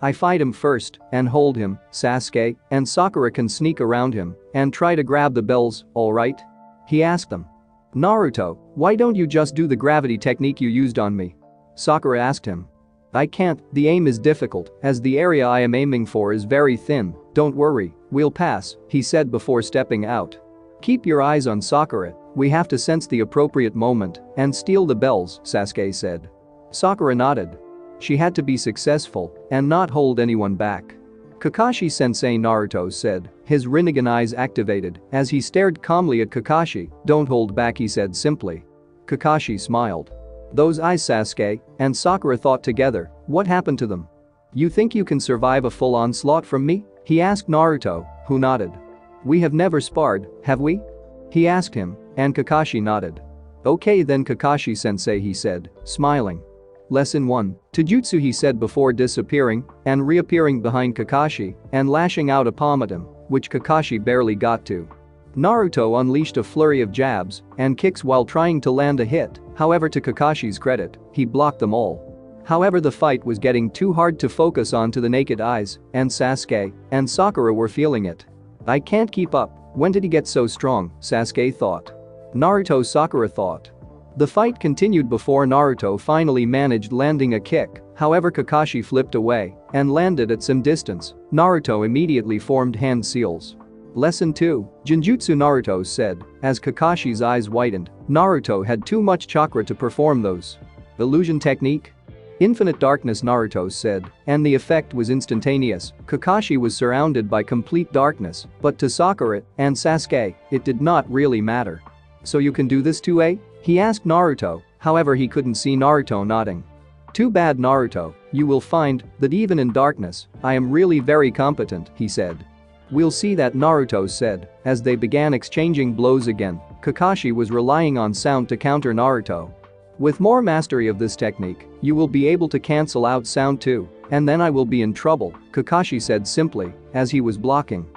I fight him first and hold him. Sasuke and Sakura can sneak around him and try to grab the bells, alright? He asked them. Naruto, why don't you just do the gravity technique you used on me? Sakura asked him. I can't, the aim is difficult, as the area I am aiming for is very thin. Don't worry, we'll pass, he said before stepping out. Keep your eyes on Sakura, we have to sense the appropriate moment and steal the bells, Sasuke said. Sakura nodded. She had to be successful and not hold anyone back. Kakashi-sensei, Naruto said, his Rinnegan eyes activated as he stared calmly at Kakashi. Don't hold back, he said simply. Kakashi smiled. Those eyes, Sasuke and Sakura thought together, what happened to them? You think you can survive a full onslaught from me? He asked Naruto, who nodded. We have never sparred, have we? He asked him, and Kakashi nodded. Okay then, Kakashi-sensei, he said, smiling. Lesson 1. Taijutsu, he said before disappearing and reappearing behind Kakashi and lashing out a palm at him, which Kakashi barely got to. Naruto unleashed a flurry of jabs and kicks while trying to land a hit, however to Kakashi's credit, he blocked them all. However, the fight was getting too hard to focus on to the naked eyes, and Sasuke and Sakura were feeling it. I can't keep up, when did he get so strong, Sasuke thought. Naruto, Sakura thought. The fight continued before Naruto finally managed landing a kick, however Kakashi flipped away and landed at some distance. Naruto immediately formed hand seals. Lesson 2. Genjutsu, Naruto said, as Kakashi's eyes widened. Naruto had too much chakra to perform those. Illusion technique? Infinite darkness, Naruto said, and the effect was instantaneous. Kakashi was surrounded by complete darkness, but to Sakura and Sasuke, it did not really matter. So you can do this too, eh? He asked Naruto, however he couldn't see Naruto nodding. Too bad, Naruto, you will find that even in darkness, I am really very competent, he said. We'll see, that Naruto said, as they began exchanging blows again. Kakashi was relying on sound to counter Naruto. With more mastery of this technique, you will be able to cancel out sound too, and then I will be in trouble, Kakashi said simply, as he was blocking.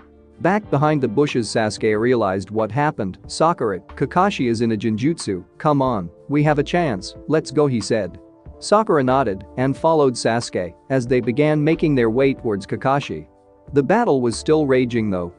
Back behind the bushes, Sasuke realized what happened. Sakura, Kakashi is in a genjutsu, come on, we have a chance, let's go, he said. Sakura nodded and followed Sasuke as they began making their way towards Kakashi. The battle was still raging though,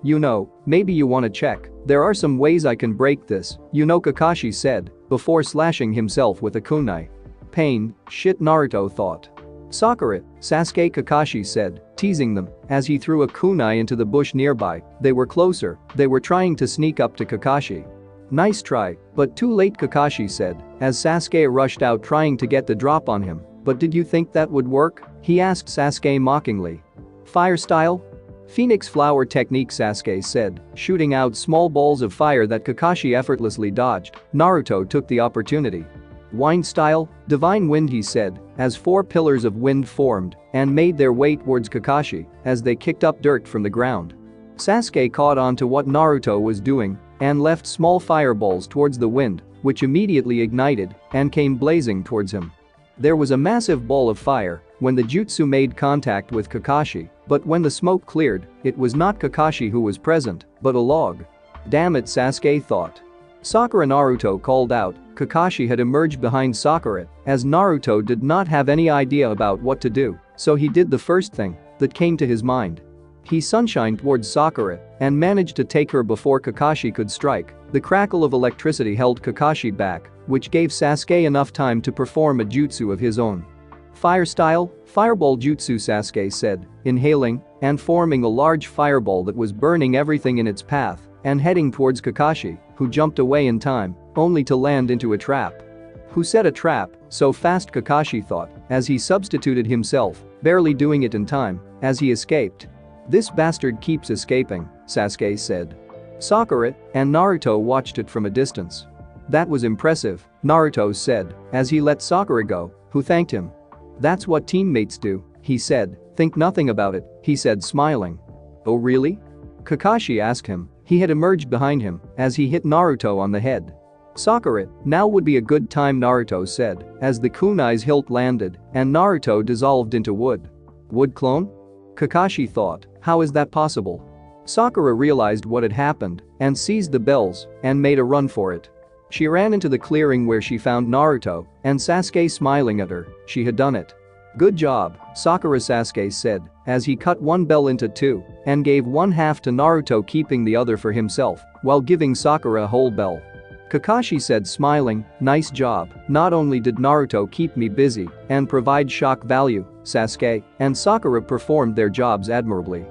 maybe you wanna check, there are some ways I can break this, Kakashi said, before slashing himself with a kunai. Pain, shit, Naruto thought. Sakura, Sasuke, Kakashi said, teasing them, as he threw a kunai into the bush nearby. They were closer, they were trying to sneak up to Kakashi. Nice try, but too late, Kakashi said, as Sasuke rushed out trying to get the drop on him. But did you think that would work? He asked Sasuke mockingly. Fire style? Phoenix flower technique, Sasuke said, shooting out small balls of fire that Kakashi effortlessly dodged. Naruto took the opportunity. Wind style? Divine wind, he said, as 4 pillars of wind formed and made their way towards Kakashi as they kicked up dirt from the ground. Sasuke caught on to what Naruto was doing and left small fireballs towards the wind, which immediately ignited and came blazing towards him. There was a massive ball of fire when the jutsu made contact with Kakashi, but when the smoke cleared, it was not Kakashi who was present, but a log. Damn it, Sasuke thought. Sakura, Naruto called out. Kakashi had emerged behind Sakura, as Naruto did not have any idea about what to do, so he did the first thing that came to his mind. He sunshined towards Sakura and managed to take her before Kakashi could strike. The crackle of electricity held Kakashi back, which gave Sasuke enough time to perform a jutsu of his own. Fire style? Fireball jutsu, Sasuke said, inhaling and forming a large fireball that was burning everything in its path and heading towards Kakashi, who jumped away in time, only to land into a trap. Who set a trap so fast, Kakashi thought, as he substituted himself, barely doing it in time, as he escaped. This bastard keeps escaping, Sasuke said. Sakura and Naruto watched it from a distance. That was impressive, Naruto said, as he let Sakura go, who thanked him. That's what teammates do, he said, think nothing about it, he said smiling. Oh really? Kakashi asked him. He had emerged behind him as he hit Naruto on the head. Sakura, now would be a good time, Naruto said, as the kunai's hilt landed and Naruto dissolved into wood. Wood clone? Kakashi thought, how is that possible? Sakura realized what had happened and seized the bells and made a run for it. She ran into the clearing where she found Naruto and Sasuke smiling at her. She had done it. Good job, Sakura, Sasuke said, as he cut one bell into 2 and gave one half to Naruto, keeping the other for himself while giving Sakura a whole bell. Kakashi said smiling, nice job, not only did Naruto keep me busy and provide shock value, Sasuke and Sakura performed their jobs admirably.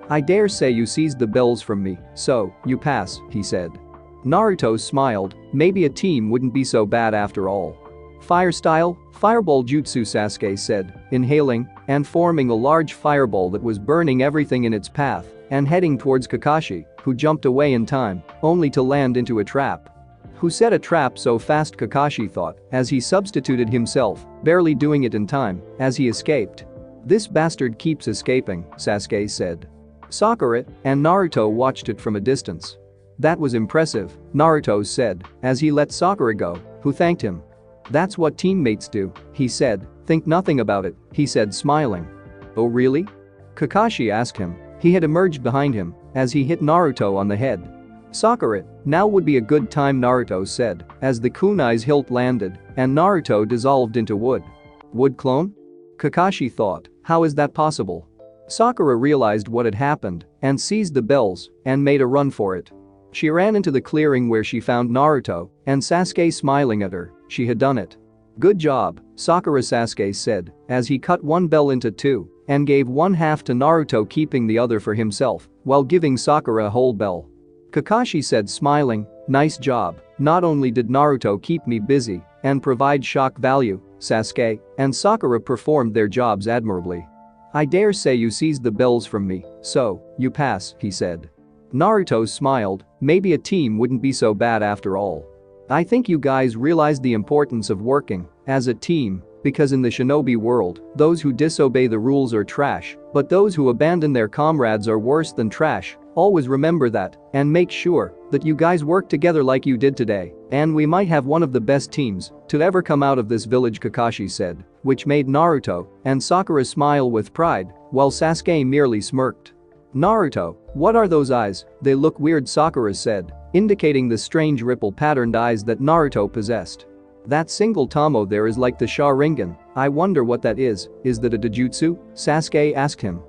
I dare say you seized the bells from me, so you pass, he said. Naruto smiled, maybe a team wouldn't be so bad after all. Fire style? Fireball jutsu, Sasuke said, inhaling and forming a large fireball that was burning everything in its path and heading towards Kakashi, who jumped away in time, only to land into a trap. Who set a trap so fast, Kakashi thought, as he substituted himself, barely doing it in time, as he escaped. This bastard keeps escaping, Sasuke said. Sakura and Naruto watched it from a distance. That was impressive, Naruto said, as he let Sakura go, who thanked him. That's what teammates do, he said, think nothing about it, he said smiling. Oh really? Kakashi asked him. He had emerged behind him as he hit Naruto on the head. Sakura, now would be a good time, Naruto said, as the kunai's hilt landed and Naruto dissolved into wood. Wood clone? Kakashi thought, how is that possible? Sakura realized what had happened and seized the bells and made a run for it. She ran into the clearing where she found Naruto and Sasuke smiling at her. She had done it. Good job, Sakura, Sasuke said, as he cut one bell into 2 and gave one half to Naruto, keeping the other for himself while giving Sakura a whole bell. Kakashi said smiling, nice job, not only did Naruto keep me busy and provide shock value, Sasuke and Sakura performed their jobs admirably. I dare say you seized the bells from me, so you pass, he said. Naruto smiled, maybe a team wouldn't be so bad after all. I think you guys realized the importance of working as a team, because in the shinobi world, those who disobey the rules are trash, but those who abandon their comrades are worse than trash. Always remember that and make sure that you guys work together like you did today, and we might have one of the best teams to ever come out of this village, Kakashi said, which made Naruto and Sakura smile with pride, while Sasuke merely smirked. Naruto, what are those eyes? They look weird, Sakura said, indicating the strange ripple-patterned eyes that Naruto possessed. That single Tomo there is like the Sharingan. I wonder what that is that a Dojutsu? Sasuke asked him.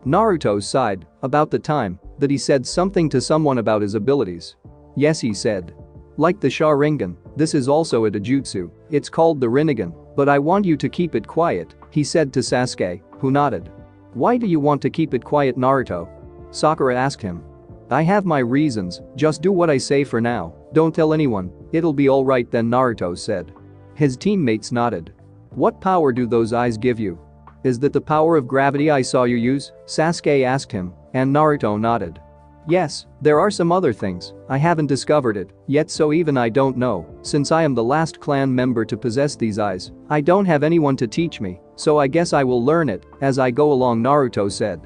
Naruto sighed about the time that he said something to someone about his abilities. Yes, he said. Like the Sharingan, this is also a Dojutsu. It's called the Rinnegan, but I want you to keep it quiet, he said to Sasuke, who nodded. Why do you want to keep it quiet, Naruto? Sakura asked him. I have my reasons, just do what I say for now, don't tell anyone, it'll be alright then, Naruto said. His teammates nodded. What power do those eyes give you? Is that the power of gravity I saw you use? Sasuke asked him, and Naruto nodded. Yes, there are some other things, I haven't discovered it yet, so even I don't know, since I am the last clan member to possess these eyes, I don't have anyone to teach me, so I guess I will learn it as I go along, Naruto said.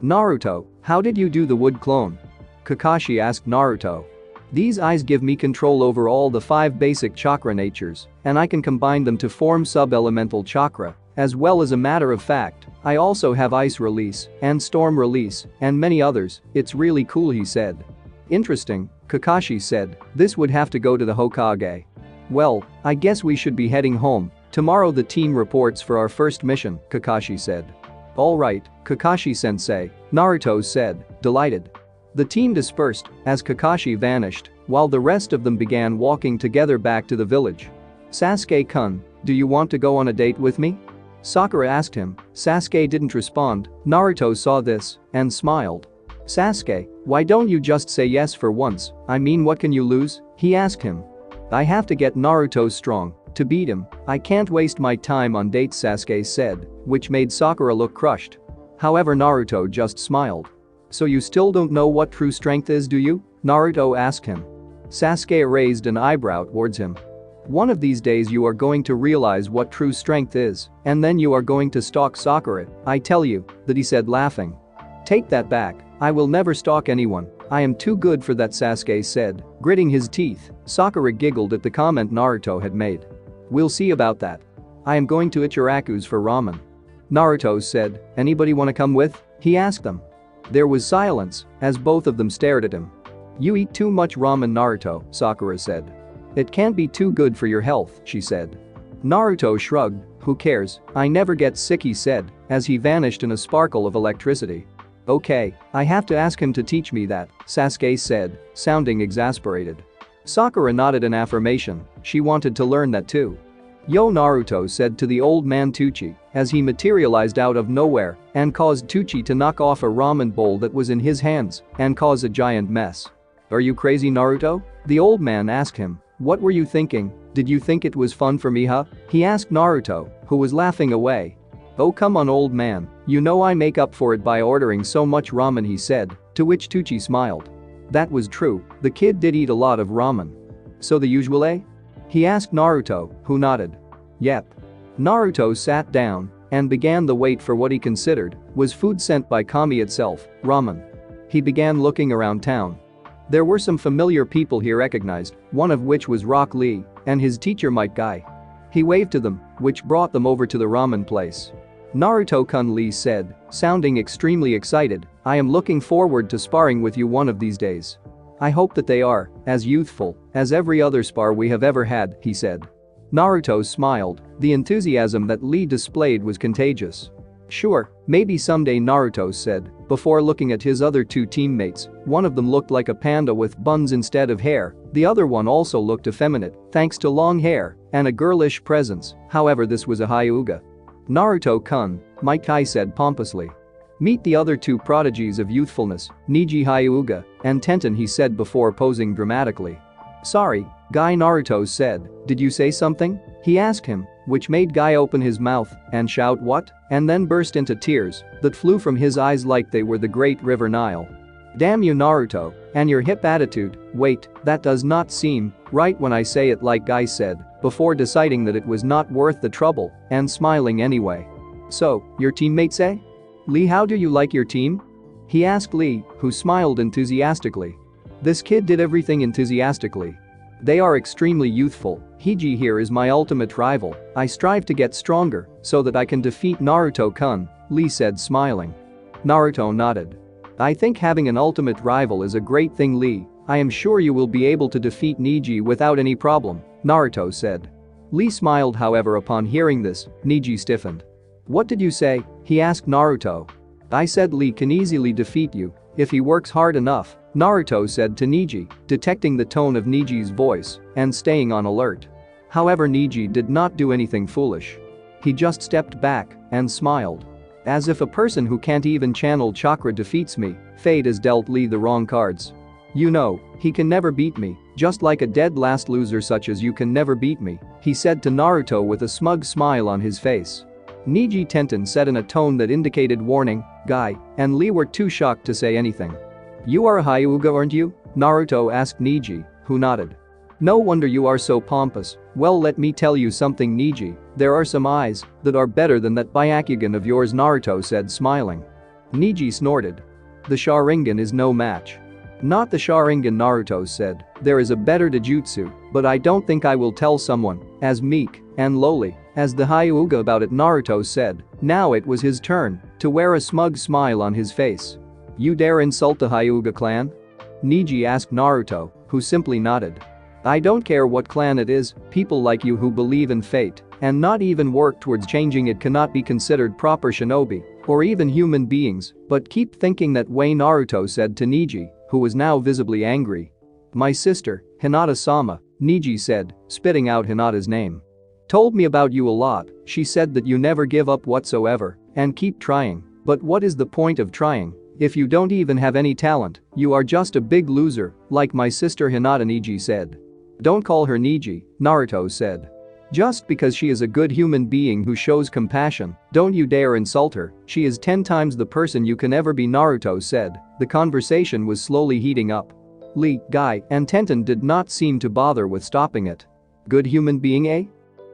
Naruto, how did you do the wood clone? Kakashi asked Naruto. These eyes give me control over all the 5 basic chakra natures, and I can combine them to form sub-elemental chakra. As well, as a matter of fact, I also have ice release and storm release and many others. It's really cool, he said. Interesting, Kakashi said. This would have to go to the Hokage. Well, I guess we should be heading home. Tomorrow the team reports for our first mission, Kakashi said. Alright, Kakashi-sensei, Naruto said, delighted. The team dispersed as Kakashi vanished, while the rest of them began walking together back to the village. Sasuke-kun, do you want to go on a date with me? Sakura asked him. Sasuke didn't respond. Naruto saw this and smiled. Sasuke, why don't you just say yes for once? I mean, what can you lose? He asked him. I have to get Naruto strong to beat him. I can't waste my time on dates, Sasuke said, which made Sakura look crushed. However, Naruto just smiled. So you still don't know what true strength is, do you? Naruto asked him. Sasuke raised an eyebrow towards him. One of these days you are going to realize what true strength is, and then you are going to stalk Sakura, I tell you, that he said, laughing. Take that back, I will never stalk anyone, I am too good for that, Sasuke said, gritting his teeth. Sakura giggled at the comment Naruto had made. We'll see about that. I am going to Ichiraku's for ramen. Naruto said, anybody wanna come with? He asked them. There was silence as both of them stared at him. You eat too much ramen, Naruto, Sakura said. It can't be too good for your health, she said. Naruto shrugged, who cares, I never get sick, he said, as he vanished in a sparkle of electricity. Okay, I have to ask him to teach me that, Sasuke said, sounding exasperated. Sakura nodded in affirmation, she wanted to learn that too. Yo, Naruto said to the old man Tucci as he materialized out of nowhere and caused Tucci to knock off a ramen bowl that was in his hands and cause a giant mess. Are you crazy, Naruto? The old man asked him. What were you thinking? Did you think it was fun for me, huh? He asked Naruto, who was laughing away. Oh come on, old man, you know I make up for it by ordering so much ramen, he said, to which Tucci smiled. That was true, the kid did eat a lot of ramen. So the usual, eh? He asked Naruto, who nodded. Yep. Naruto sat down and began the wait for what he considered was food sent by Kami itself, ramen. He began looking around town. There were some familiar people he recognized, one of which was Rock Lee and his teacher Might Guy. He waved to them, which brought them over to the ramen place. Naruto-kun, Lee said, sounding extremely excited, I am looking forward to sparring with you one of these days. I hope that they are as youthful as every other spar we have ever had, he said. Naruto smiled, the enthusiasm that Lee displayed was contagious. Sure, maybe someday, Naruto said, before looking at his other 2 teammates. One of them looked like a panda with buns instead of hair, the other one also looked effeminate thanks to long hair and a girlish presence, however this was a Hyuga. Naruto-kun, Might Guy said pompously. Meet the other 2 prodigies of youthfulness, Neji Hyuga and Tenten, he said before posing dramatically. Sorry, Guy, Naruto said, did you say something? He asked him, which made Guy open his mouth and shout what? And then burst into tears that flew from his eyes like they were the great river Nile. Damn you Naruto, and your hip attitude, wait, that does not seem right when I say it, like Guy said, before deciding that it was not worth the trouble and smiling anyway. So, your teammates say? Lee, how do you like your team? He asked Lee, who smiled enthusiastically. This kid did everything enthusiastically. They are extremely youthful. Hiji here is my ultimate rival. I strive to get stronger so that I can defeat Naruto-kun, Lee said, smiling. Naruto nodded. I think having an ultimate rival is a great thing, Lee. I am sure you will be able to defeat Neji without any problem, Naruto said. Lee smiled, however, upon hearing this. Neji stiffened. What did you say? He asked Naruto. I said Lee can easily defeat you if he works hard enough, Naruto said to Neji, detecting the tone of Neji's voice and staying on alert. However, Neji did not do anything foolish. He just stepped back and smiled. As if a person who can't even channel chakra defeats me, fate has dealt Lee the wrong cards. You know, he can never beat me, just like a dead last loser such as you can never beat me, he said to Naruto with a smug smile on his face. Neji Tenten said in a tone that indicated warning, Guy and Lee were too shocked to say anything. You are a Hyuga, aren't you? Naruto asked Neji, who nodded. No wonder you are so pompous. Well, let me tell you something, Neji, there are some eyes that are better than that Byakugan of yours, Naruto said, smiling. Neji snorted. The Sharingan is no match. Not the Sharingan, Naruto said, there is a better Taijutsu, but I don't think I will tell someone as meek and lowly as the Hyuga about it, Naruto said. Now it was his turn to wear a smug smile on his face. You dare insult the Hyuga clan? Neji asked Naruto, who simply nodded. I don't care what clan it is, people like you who believe in fate and not even work towards changing it cannot be considered proper shinobi or even human beings, but keep thinking that way, Naruto said to Neji, who was now visibly angry. My sister, Hinata-sama, Neji said, spitting out Hinata's name. Told me about you a lot, she said that you never give up whatsoever and keep trying, but what is the point of trying? If you don't even have any talent, you are just a big loser, like my sister Hinata, Neji said. Don't call her Neji, Naruto said. Just because she is a good human being who shows compassion, don't you dare insult her, she is 10 times the person you can ever be, Naruto said. The conversation was slowly heating up. Lee, Guy, and Tenten did not seem to bother with stopping it. Good human being, eh?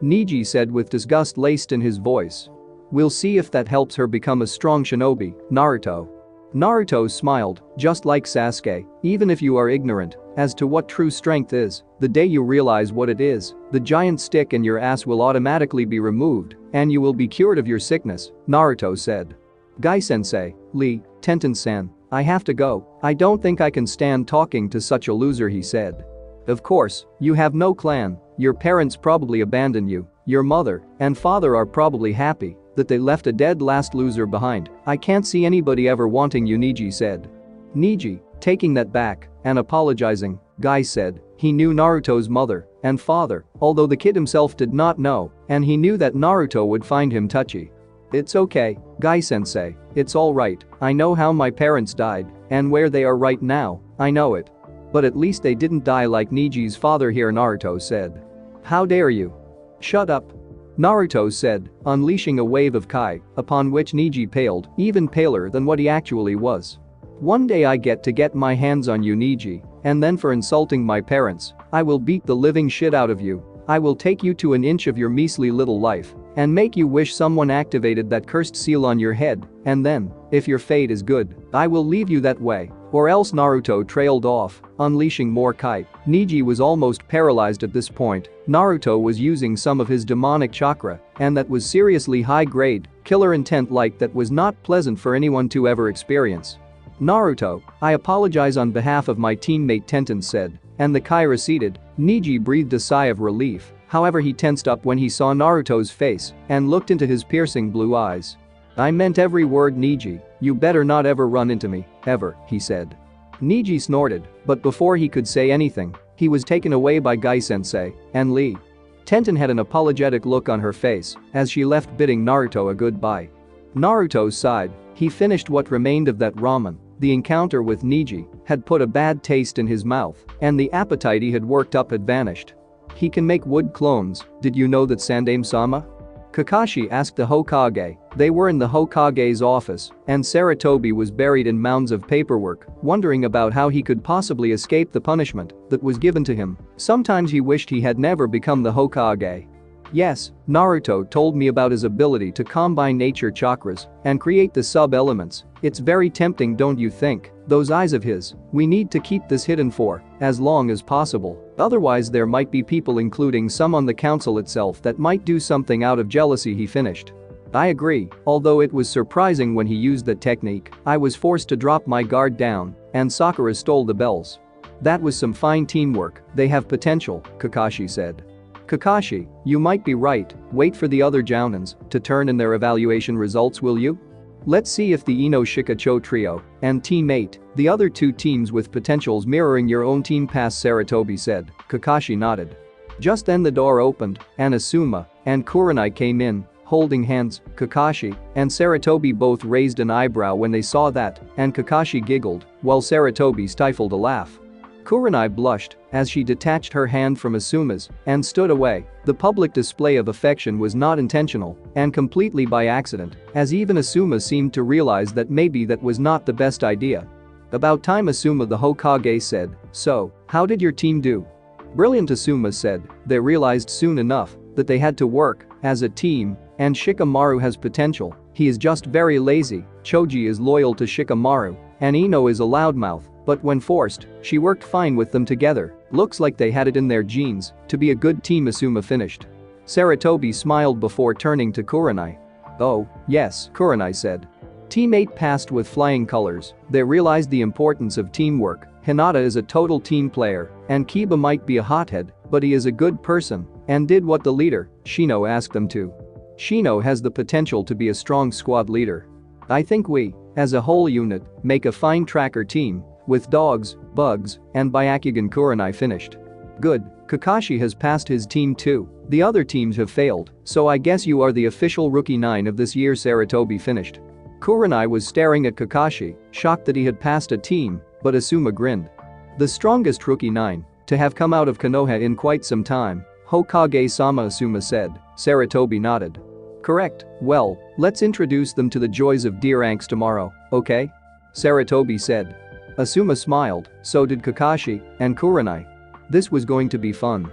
Neji said with disgust laced in his voice. We'll see if that helps her become a strong shinobi, Naruto. Naruto smiled, just like Sasuke, even if you are ignorant as to what true strength is, the day you realize what it is, the giant stick in your ass will automatically be removed and you will be cured of your sickness, Naruto said. Guy-sensei, Lee, Tenten-san, I have to go, I don't think I can stand talking to such a loser, he said. Of course, you have no clan, your parents probably abandoned you, your mother and father are probably happy that they left a dead last loser behind. I can't see anybody ever wanting you, Neji said. Neji, taking that back and apologizing, Guy said he knew Naruto's mother and father, although the kid himself did not know, and he knew that Naruto would find him touchy. It's okay, Guy-sensei, it's alright, I know how my parents died and where they are right now, I know it. But at least they didn't die like Neji's father here, Naruto said. How dare you? Shut up. Naruto said, unleashing a wave of Kai, upon which Neji paled, even paler than what he actually was. One day I get my hands on you, Neji, and then for insulting my parents, I will beat the living shit out of you. I will take you to an inch of your measly little life and make you wish someone activated that cursed seal on your head, and then, if your fate is good, I will leave you that way. Or else. Naruto trailed off, unleashing more Kai. Neji was almost paralyzed at this point. Naruto was using some of his demonic chakra, and that was seriously high grade, killer intent like that was not pleasant for anyone to ever experience. Naruto, I apologize on behalf of my teammate, Tenten said, and the Kai receded. Neji breathed a sigh of relief, however he tensed up when he saw Naruto's face and looked into his piercing blue eyes. I meant every word, Neji, you better not ever run into me, ever, he said. Neji snorted, but before he could say anything, he was taken away by Guy-sensei and Lee. Tenten had an apologetic look on her face as she left, bidding Naruto a goodbye. Naruto sighed, he finished what remained of that ramen. The encounter with Neji had put a bad taste in his mouth, and the appetite he had worked up had vanished. He can make wood clones, did you know that, Sandaime-sama? Kakashi asked the Hokage, They were in the Hokage's office, and Sarutobi was buried in mounds of paperwork, wondering about how he could possibly escape the punishment that was given to him. Sometimes he wished he had never become the Hokage. Yes, Naruto told me about his ability to combine nature chakras and create the sub-elements. It's very tempting, don't you think? Those eyes of his. We need to keep this hidden for as long as possible. Otherwise there might be people, including some on the council itself, that might do something out of jealousy, he finished. I agree, although it was surprising when he used that technique. I was forced to drop my guard down, and Sakura stole the bells. That was some fine teamwork. They have potential, Kakashi said. Kakashi, you might be right. Wait for the other Jounins to turn in their evaluation results, will you? Let's see if the Ino Shikacho trio and Team 8, the other two teams with potentials mirroring your own team, pass, Sarutobi said. Kakashi nodded. Just then the door opened, and Asuma and Kurenai came in, holding hands. Kakashi and Sarutobi both raised an eyebrow when they saw that, and Kakashi giggled, while Sarutobi stifled a laugh. Kurenai blushed as she detached her hand from Asuma's and stood away. The public display of affection was not intentional and completely by accident, as even Asuma seemed to realize that maybe that was not the best idea. About time, Asuma the Hokage said. So, how did your team do? Brilliant, Asuma said. They realized soon enough that they had to work as a team, and Shikamaru has potential. He is just very lazy. Choji is loyal to Shikamaru, and Ino is a loudmouth. But when forced, she worked fine with them together. Looks like they had it in their genes to be a good team, Asuma finished. Sarutobi smiled before turning to Kurenai. Oh, yes, Kurenai said. Team 8 passed with flying colors. They realized the importance of teamwork. Hinata is a total team player, and Kiba might be a hothead, but he is a good person and did what the leader, Shino, asked them to. Shino has the potential to be a strong squad leader. I think we, as a whole unit, make a fine tracker team. With dogs, bugs, and Byakugan, Kurenai finished. Good, Kakashi has passed his team too. The other teams have failed, so I guess you are the official rookie 9 of this year, Sarutobi finished. Kurenai was staring at Kakashi, shocked that he had passed a team, but Asuma grinned. The strongest rookie 9 to have come out of Konoha in quite some time, Hokage-sama, Asuma said. Sarutobi nodded. Correct, well, let's introduce them to the joys of D-ranks tomorrow, okay? Sarutobi said. Asuma smiled, so did Kakashi and Kurenai. This was going to be fun.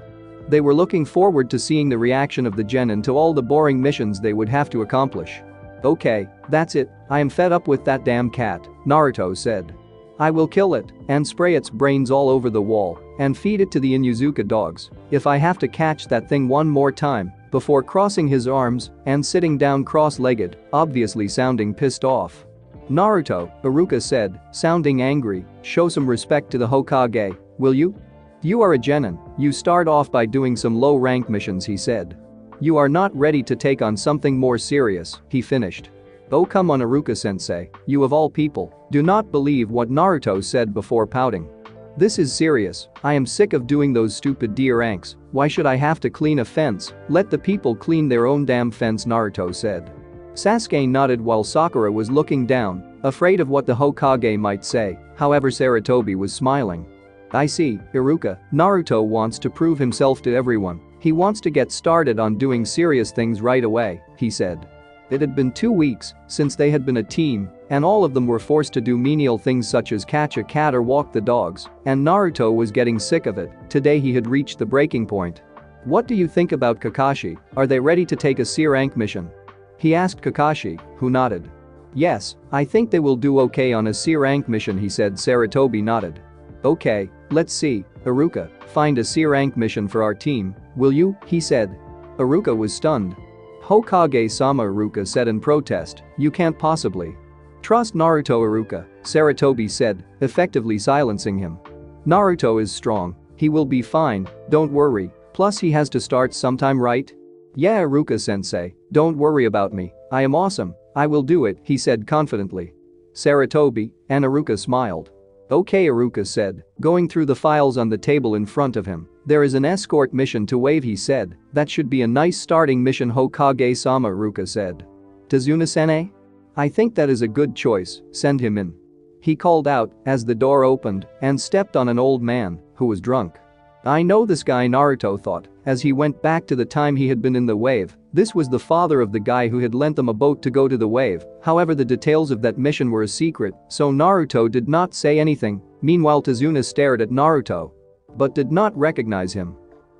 They were looking forward to seeing the reaction of the genin to all the boring missions they would have to accomplish. Okay, that's it, I am fed up with that damn cat, Naruto said. I will kill it and spray its brains all over the wall and feed it to the Inuzuka dogs if I have to catch that thing one more time, before crossing his arms and sitting down cross-legged, obviously sounding pissed off. Naruto, Iruka said, sounding angry, show some respect to the Hokage, will you? You are a genin, you start off by doing some low-rank missions, he said. You are not ready to take on something more serious, he finished. Oh come on, Iruka-sensei, you of all people, do not believe what Naruto said before pouting. This is serious, I am sick of doing those stupid D ranks. Why should I have to clean a fence? Let the people clean their own damn fence, Naruto said. Sasuke nodded while Sakura was looking down, afraid of what the Hokage might say. However, Sarutobi was smiling. I see, Iruka, Naruto wants to prove himself to everyone. He wants to get started on doing serious things right away, he said. It had been 2 weeks since they had been a team, and all of them were forced to do menial things such as catch a cat or walk the dogs, and Naruto was getting sick of it. Today he had reached the breaking point. What do you think about Kakashi? Are they ready to take a C-rank mission? He asked Kakashi, who nodded. Yes, I think they will do okay on a C-rank mission, he said. Sarutobi nodded. Okay, let's see, Iruka, find a C-rank mission for our team, will you? He said. Iruka was stunned. Hokage-sama, Iruka said in protest, you can't possibly. Trust Naruto, Iruka, Sarutobi said, effectively silencing him. Naruto is strong, he will be fine, don't worry, plus he has to start sometime, right? Yeah, Iruka-sensei, don't worry about me, I am awesome, I will do it, he said confidently. Sarutobi and Iruka smiled. Okay, Iruka said, going through the files on the table in front of him. There is an escort mission to wave, he said. That should be a nice starting mission, Hokage-sama, Iruka said. Tazuna-sene? I think that is a good choice, send him in. He called out as the door opened and stepped on an old man who was drunk. I know this guy, Naruto thought, as he went back to the time he had been in the wave. This was the father of the guy who had lent them a boat to go to the wave, however the details of that mission were a secret, so Naruto did not say anything. Meanwhile Tazuna stared at Naruto but did not recognize him.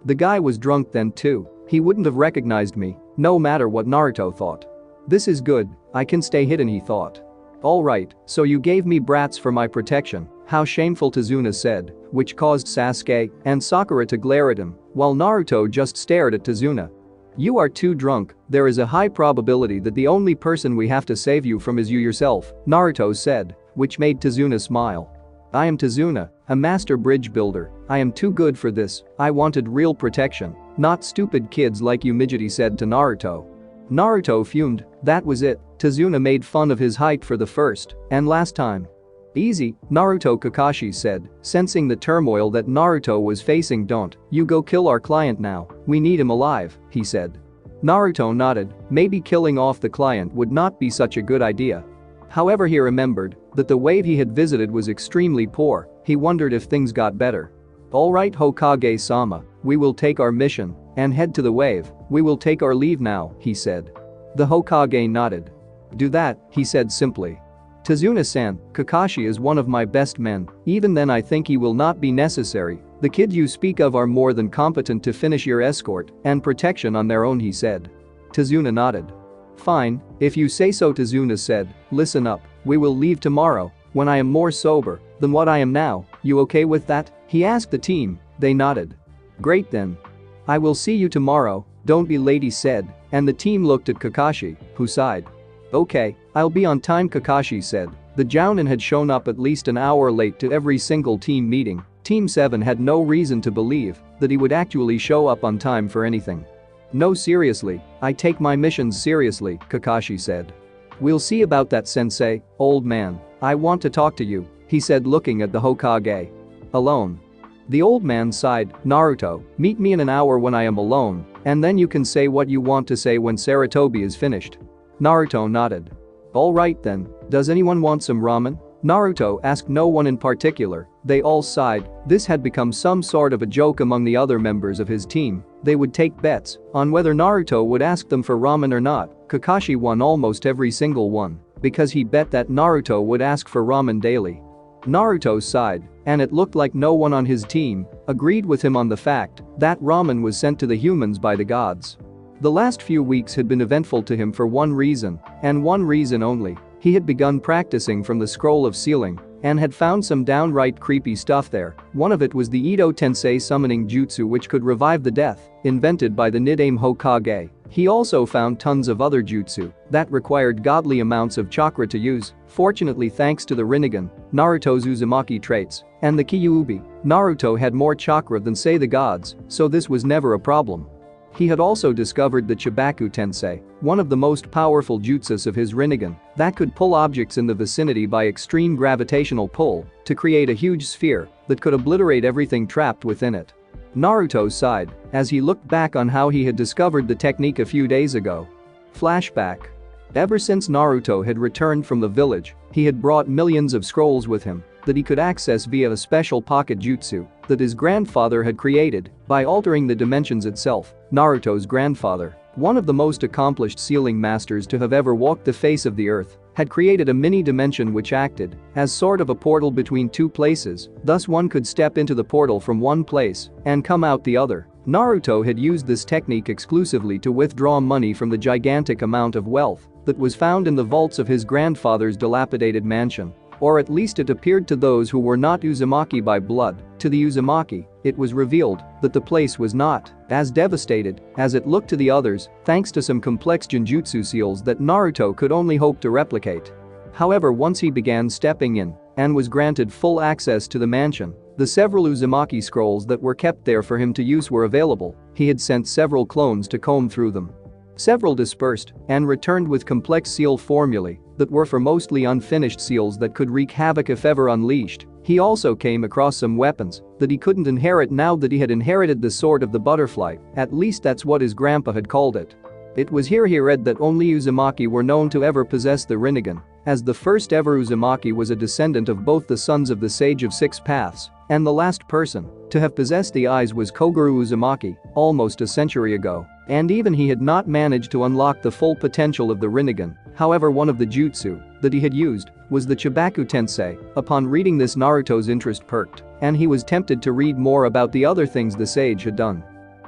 The guy was drunk then too, he wouldn't have recognized me, no matter what Naruto thought. This is good, I can stay hidden, he thought. Alright, so you gave me brats for my protection, how shameful, Tazuna said, which caused Sasuke and Sakura to glare at him, while Naruto just stared at Tazuna. You are too drunk, there is a high probability that the only person we have to save you from is you yourself, Naruto said, which made Tazuna smile. I am Tazuna, a master bridge builder, I am too good for this, I wanted real protection, not stupid kids like you, Midgety said to Naruto. Naruto fumed, that was it, Tazuna made fun of his height for the first and last time. Easy, Naruto, Kakashi said, sensing the turmoil that Naruto was facing. Don't you go kill our client now, we need him alive, he said. Naruto nodded, maybe killing off the client would not be such a good idea. However, he remembered that the wave he had visited was extremely poor, he wondered if things got better. Alright Hokage-sama, we will take our mission and head to the wave, we will take our leave now, he said. The Hokage nodded. Do that, he said simply. Tazuna-san, Kakashi is one of my best men, even then I think he will not be necessary, the kids you speak of are more than competent to finish your escort and protection on their own, he said. Tazuna nodded. Fine, if you say so, Tazuna said, listen up, we will leave tomorrow, when I am more sober than what I am now, you okay with that? He asked the team, they nodded. Great then. I will see you tomorrow, don't be late, he said, and the team looked at Kakashi, who sighed. Okay, I'll be on time, Kakashi said. The Jounin had shown up at least an hour late to every single team meeting, Team 7 had no reason to believe that he would actually show up on time for anything. No, seriously, I take my missions seriously, Kakashi said. We'll see about that, sensei, old man, I want to talk to you, he said looking at the Hokage. Alone. The old man sighed, Naruto, meet me in an hour when I am alone, and then you can say what you want to say when Sarutobi is finished. Naruto nodded. Alright then, does anyone want some ramen? Naruto asked no one in particular, they all sighed, this had become some sort of a joke among the other members of his team, they would take bets on whether Naruto would ask them for ramen or not. Kakashi won almost every single one, because he bet that Naruto would ask for ramen daily. Naruto sighed, and it looked like no one on his team agreed with him on the fact that ramen was sent to the humans by the gods. The last few weeks had been eventful to him for one reason, and one reason only. He had begun practicing from the scroll of sealing and had found some downright creepy stuff there. One of it was the Ito Tensei summoning jutsu, which could revive the death, invented by the Nidaime Hokage. He also found tons of other jutsu that required godly amounts of chakra to use. Fortunately, thanks to the Rinnegan, Naruto's Uzumaki traits, and the Kyuubi, Naruto had more chakra than say the gods, so this was never a problem. He had also discovered the Chibaku Tensei, one of the most powerful jutsus of his Rinnegan, that could pull objects in the vicinity by extreme gravitational pull to create a huge sphere that could obliterate everything trapped within it. Naruto sighed as he looked back on how he had discovered the technique a few days ago. Flashback. Ever since Naruto had returned from the village, he had brought millions of scrolls with him that he could access via a special pocket jutsu that his grandfather had created by altering the dimensions itself. Naruto's grandfather, one of the most accomplished sealing masters to have ever walked the face of the earth, had created a mini dimension which acted as sort of a portal between two places, thus one could step into the portal from one place and come out the other. Naruto had used this technique exclusively to withdraw money from the gigantic amount of wealth that was found in the vaults of his grandfather's dilapidated mansion. Or at least it appeared to those who were not Uzumaki by blood. To the Uzumaki, it was revealed that the place was not as devastated as it looked to the others, thanks to some complex genjutsu seals that Naruto could only hope to replicate. However, once he began stepping in and was granted full access to the mansion, the several Uzumaki scrolls that were kept there for him to use were available. He had sent several clones to comb through them. Several dispersed and returned with complex seal formulae that were for mostly unfinished seals that could wreak havoc if ever unleashed. He also came across some weapons that he couldn't inherit now that he had inherited the sword of the butterfly, at least that's what his grandpa had called it. It was here he read that only Uzumaki were known to ever possess the Rinnegan, as the first ever Uzumaki was a descendant of both the sons of the Sage of Six Paths, and the last person to have possessed the eyes was Kogoro Uzumaki, almost a century ago. And even he had not managed to unlock the full potential of the Rinnegan. However, one of the jutsu that he had used was the Chibaku Tensei. Upon reading this, Naruto's interest perked, and he was tempted to read more about the other things the sage had done.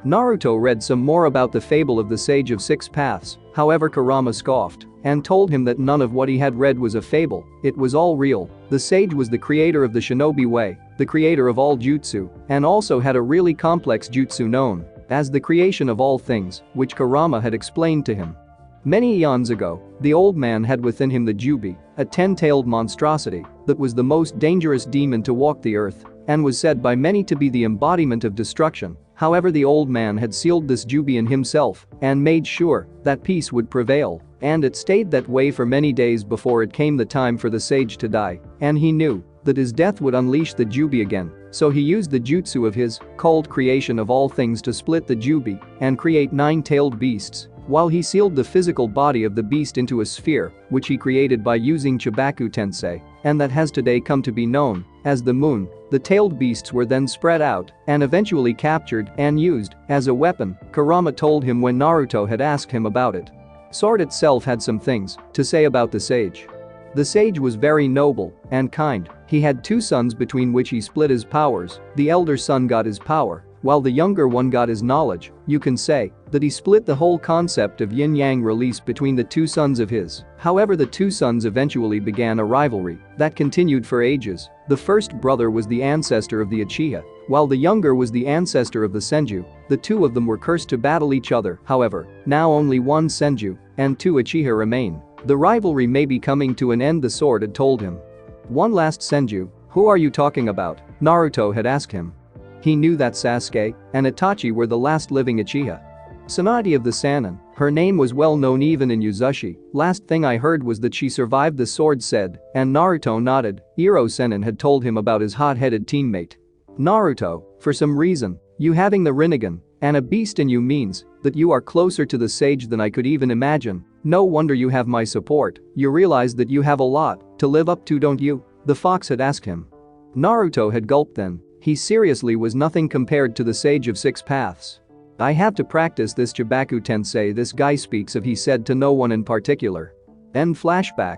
Naruto read some more about the fable of the Sage of Six Paths. However, Kurama scoffed and told him that none of what he had read was a fable, it was all real. The sage was the creator of the shinobi way, the creator of all jutsu, and also had a really complex jutsu known as the creation of all things, which Kurama had explained to him. Many eons ago, the old man had within him the Jubi, a 10-tailed monstrosity that was the most dangerous demon to walk the earth and was said by many to be the embodiment of destruction. However, the old man had sealed this Jubi in himself and made sure that peace would prevail, and it stayed that way for many days before it came the time for the sage to die, and he knew that his death would unleash the Jubi again. So he used the jutsu of his, called creation of all things, to split the Jubi and create 9-tailed beasts, while he sealed the physical body of the beast into a sphere, which he created by using Chibaku Tensei, and that has today come to be known as the moon. The tailed beasts were then spread out and eventually captured and used as a weapon, Kurama told him when Naruto had asked him about it. Sword itself had some things to say about the sage. The sage was very noble and kind. He had 2 sons between which he split his powers. The elder son got his power, while the younger one got his knowledge. You can say that he split the whole concept of yin-yang release between the 2 sons of his. However, the 2 sons eventually began a rivalry that continued for ages. The first brother was the ancestor of the Uchiha, while the younger was the ancestor of the Senju. The 2 of them were cursed to battle each other. However, now only 1 Senju and 2 Uchiha remain. The rivalry may be coming to an end, the sword had told him. One last Senju, who are you talking about? Naruto had asked him. He knew that Sasuke and Itachi were the last living Uchiha. Tsunade of the Sannin, her name was well known even in Uzushi. Last thing I heard was that she survived, the sword said, and Naruto nodded. Iro Sennin had told him about his hot-headed teammate. Naruto, for some reason, you having the Rinnegan and a beast in you means that you are closer to the sage than I could even imagine. No wonder you have my support. You realize that you have a lot to live up to, don't you? The fox had asked him. Naruto had gulped then. He seriously was nothing compared to the Sage of Six Paths. I have to practice this Chibaku Tensei this guy speaks of, he said to no one in particular. End flashback.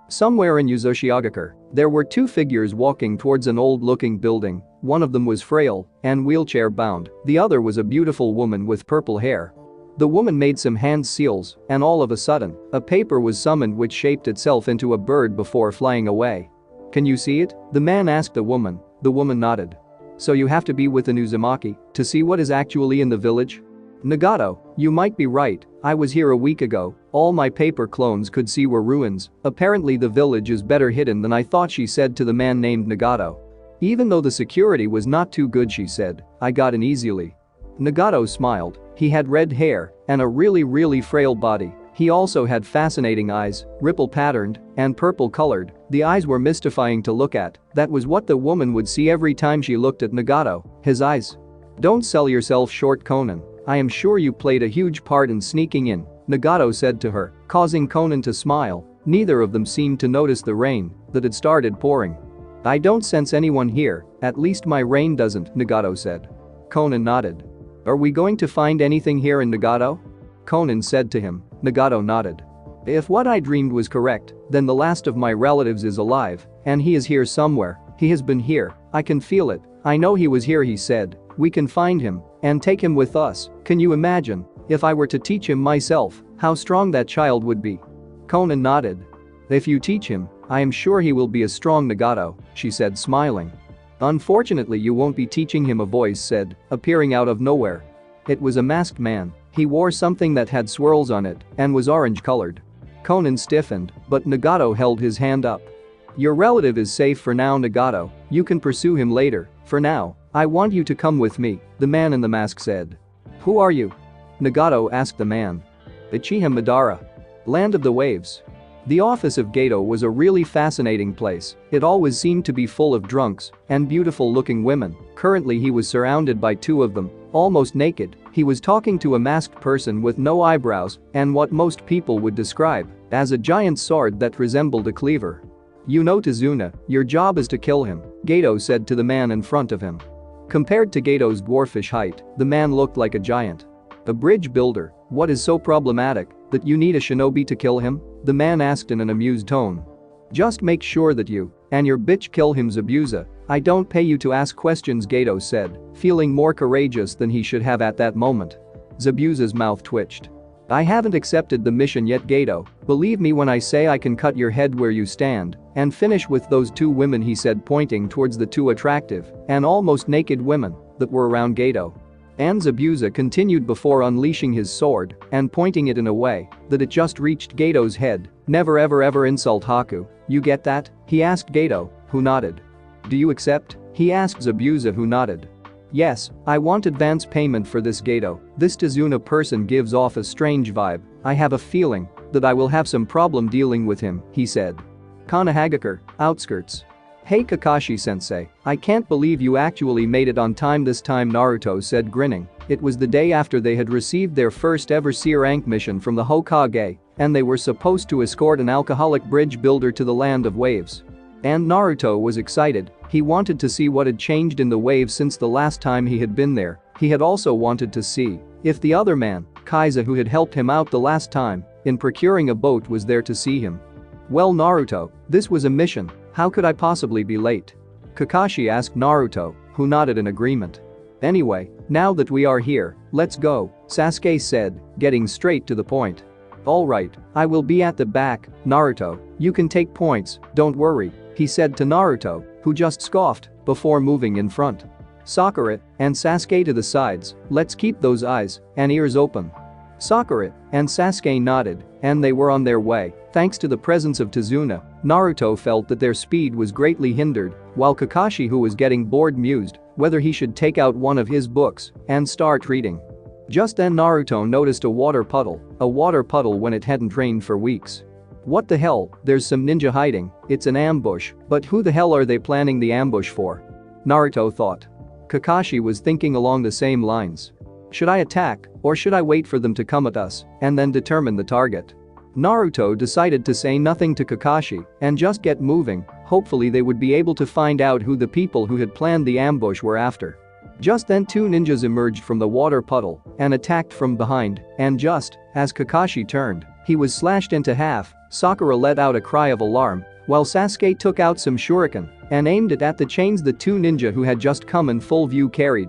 Somewhere in Uzoshiogakure, there were 2 figures walking towards an old-looking building. One of them was frail and wheelchair-bound, the other was a beautiful woman with purple hair. The woman made some hand seals, and all of a sudden, a paper was summoned which shaped itself into a bird before flying away. Can you see it? The man asked the woman. The woman nodded. So you have to be with an Uzumaki to see what is actually in the village? Nagato, you might be right. I was here a week ago. All my paper clones could see were ruins. Apparently the village is better hidden than I thought, she said to the man named Nagato. Even though the security was not too good, she said, I got in easily. Nagato smiled. He had red hair and a really frail body. He also had fascinating eyes, ripple-patterned and purple-colored. The eyes were mystifying to look at. That was what the woman would see every time she looked at Nagato, his eyes. Don't sell yourself short, Conan. I am sure you played a huge part in sneaking in, Nagato said to her, causing Conan to smile. Neither of them seemed to notice the rain that had started pouring. I don't sense anyone here, at least my rain doesn't, Nagato said. Conan nodded. Are we going to find anything here in Nagato? Conan said to him. Nagato nodded. If what I dreamed was correct, then the last of my relatives is alive, and he is here somewhere. He has been here, I can feel it. I know he was here, he said. We can find him and take him with us. Can you imagine if I were to teach him myself, how strong that child would be? Conan nodded. If you teach him, I am sure he will be a strong, Nagato, she said, smiling. Unfortunately, you won't be teaching him, a voice said, appearing out of nowhere. It was a masked man. He wore something that had swirls on it and was orange-colored. Conan stiffened, but Nagato held his hand up. Your relative is safe for now, Nagato. You can pursue him later. For now, I want you to come with me, the man in the mask said. Who are you? Nagato asked the man. Uchiha Madara. Land of the Waves. The office of Gato was a really fascinating place. It always seemed to be full of drunks and beautiful-looking women. Currently he was surrounded by 2 of them, almost naked. He was talking to a masked person with no eyebrows and what most people would describe as a giant sword that resembled a cleaver. You know Tazuna, your job is to kill him, Gato said to the man in front of him. Compared to Gato's dwarfish height, the man looked like a giant. A bridge builder, what is so problematic that you need a shinobi to kill him? The man asked in an amused tone. Just make sure that you and your bitch kill him, Zabuza. I don't pay you to ask questions, Gato said, feeling more courageous than he should have at that moment. Zabuza's mouth twitched. I haven't accepted the mission yet, Gato. Believe me when I say I can cut your head where you stand and finish with those two women, he said, pointing towards the two attractive and almost naked women that were around Gato. And Zabuza continued before unleashing his sword and pointing it in a way that it just reached Gato's head. Never ever insult Haku. You get that? He asked Gato, who nodded. Do you accept? He asked Zabuza, who nodded. Yes, I want advance payment for this, Gato. This Tazuna person gives off a strange vibe. I have a feeling that I will have some problem dealing with him, he said. Kanahagakure, outskirts. Hey Kakashi-sensei, I can't believe you actually made it on time this time, Naruto said, grinning. It was the day after they had received their first ever C-rank mission from the Hokage, and they were supposed to escort an alcoholic bridge builder to the land of waves. And Naruto was excited. He wanted to see what had changed in the waves since the last time he had been there. He had also wanted to see if the other man, Kaiza, who had helped him out the last time in procuring a boat, was there to see him. Well, Naruto, this was a mission. How could I possibly be late? Kakashi asked Naruto, who nodded in agreement. Anyway, now that we are here, let's go, Sasuke said, getting straight to the point. Alright, I will be at the back, Naruto. You can take points, don't worry, he said to Naruto, who just scoffed before moving in front. Sakura and Sasuke to the sides, let's keep those eyes and ears open. Sakura and Sasuke nodded, and they were on their way. Thanks to the presence of Tazuna, Naruto felt that their speed was greatly hindered, while Kakashi, who was getting bored, mused whether he should take out one of his books and start reading. Just then Naruto noticed a water puddle when it hadn't rained for weeks. What the hell, there's some ninja hiding, it's an ambush, but who the hell are they planning the ambush for? Naruto thought. Kakashi was thinking along the same lines. Should I attack, or should I wait for them to come at us and then determine the target? Naruto decided to say nothing to Kakashi and just get moving. Hopefully they would be able to find out who the people who had planned the ambush were after. Just then two ninjas emerged from the water puddle and attacked from behind, and just as Kakashi turned, he was slashed into half. Sakura let out a cry of alarm, while Sasuke took out some shuriken and aimed it at the chains the two ninja who had just come in full view carried.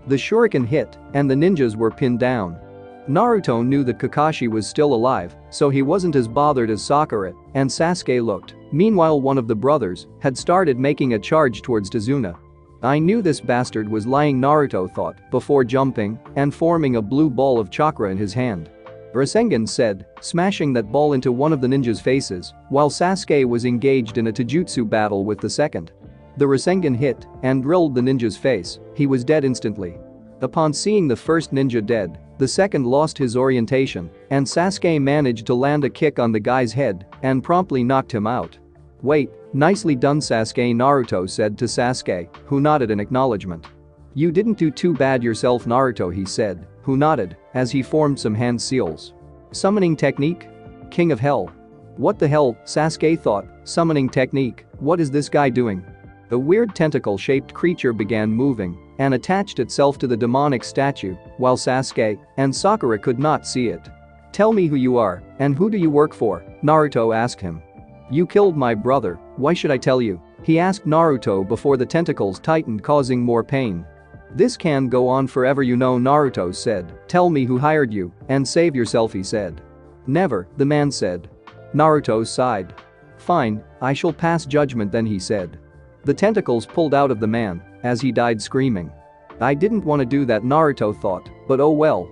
The shuriken hit, and the ninjas were pinned down. Naruto knew that Kakashi was still alive, so he wasn't as bothered as Sakura and Sasuke looked. Meanwhile, one of the brothers had started making a charge towards Tazuna. I knew this bastard was lying, Naruto thought, before jumping and forming a blue ball of chakra in his hand. Rinnegan said, smashing that ball into one of the ninjas' faces, while Sasuke was engaged in a taijutsu battle with the second. The Rinnegan hit and drilled the ninja's face. He was dead instantly. Upon seeing the first ninja dead, the second lost his orientation, and Sasuke managed to land a kick on the guy's head and promptly knocked him out. Wait, nicely done, Sasuke, Naruto said to Sasuke, who nodded in acknowledgement. You didn't do too bad yourself, Naruto, he said, who nodded as he formed some hand seals. Summoning technique? King of Hell. What the hell, Sasuke thought, summoning technique, what is this guy doing? A weird tentacle-shaped creature began moving and attached itself to the demonic statue, while Sasuke and Sakura could not see it. Tell me who you are and who do you work for? Naruto asked him. You killed my brother, why should I tell you? He asked Naruto before the tentacles tightened, causing more pain. This can go on forever, you know, Naruto said. Tell me who hired you and save yourself, he said. Never, the man said. Naruto sighed. Fine, I shall pass judgment then, he said. The tentacles pulled out of the man as he died screaming. I didn't want to do that, Naruto thought, but oh well.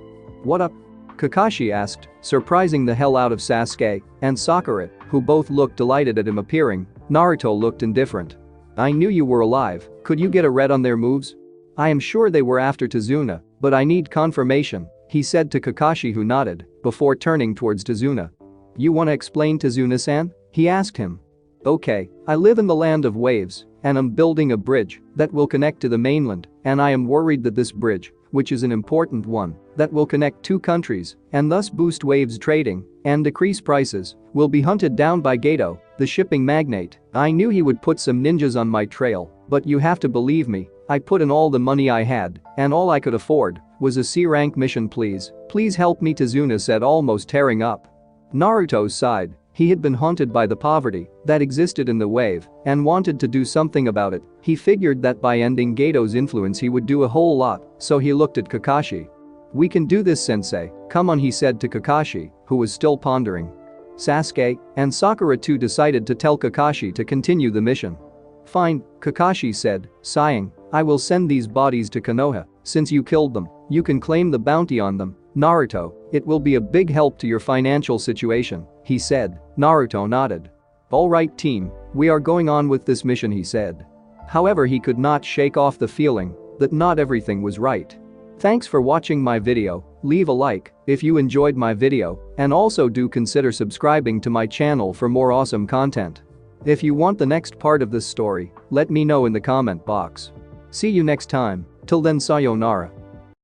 What up? Kakashi asked, surprising the hell out of Sasuke and Sakura, who both looked delighted at him appearing. Naruto looked indifferent. I knew you were alive, could you get a read on their moves? I am sure they were after Tazuna, but I need confirmation, he said to Kakashi, who nodded before turning towards Tazuna. You wanna explain, Tazuna-san? He asked him. Okay, I live in the land of waves and I'm building a bridge that will connect to the mainland, and I am worried that this bridge, which is an important one, that will connect two countries and thus boost waves trading and decrease prices, will be hunted down by Gato, the shipping magnate. I knew he would put some ninjas on my trail, but you have to believe me, I put in all the money I had and all I could afford was a C-rank mission please. Please help me, Tazuna said, almost tearing up. Naruto sighed. He had been haunted by the poverty that existed in the wave and wanted to do something about it. He figured that by ending Gato's influence he would do a whole lot, so he looked at Kakashi. We can do this, sensei. Come on, he said to Kakashi, who was still pondering. Sasuke and Sakura too decided to tell Kakashi to continue the mission. Fine, Kakashi said, sighing. I will send these bodies to Konoha. Since you killed them, you can claim the bounty on them. Naruto, it will be a big help to your financial situation, he said. Naruto nodded. Alright team, we are going on with this mission, he said. However, he could not shake off the feeling that not everything was right. Thanks for watching my video. Leave a like if you enjoyed my video and also do consider subscribing to my channel for more awesome content. If you want the next part of this story, let me know in the comment box. See you next time. Till then, sayonara.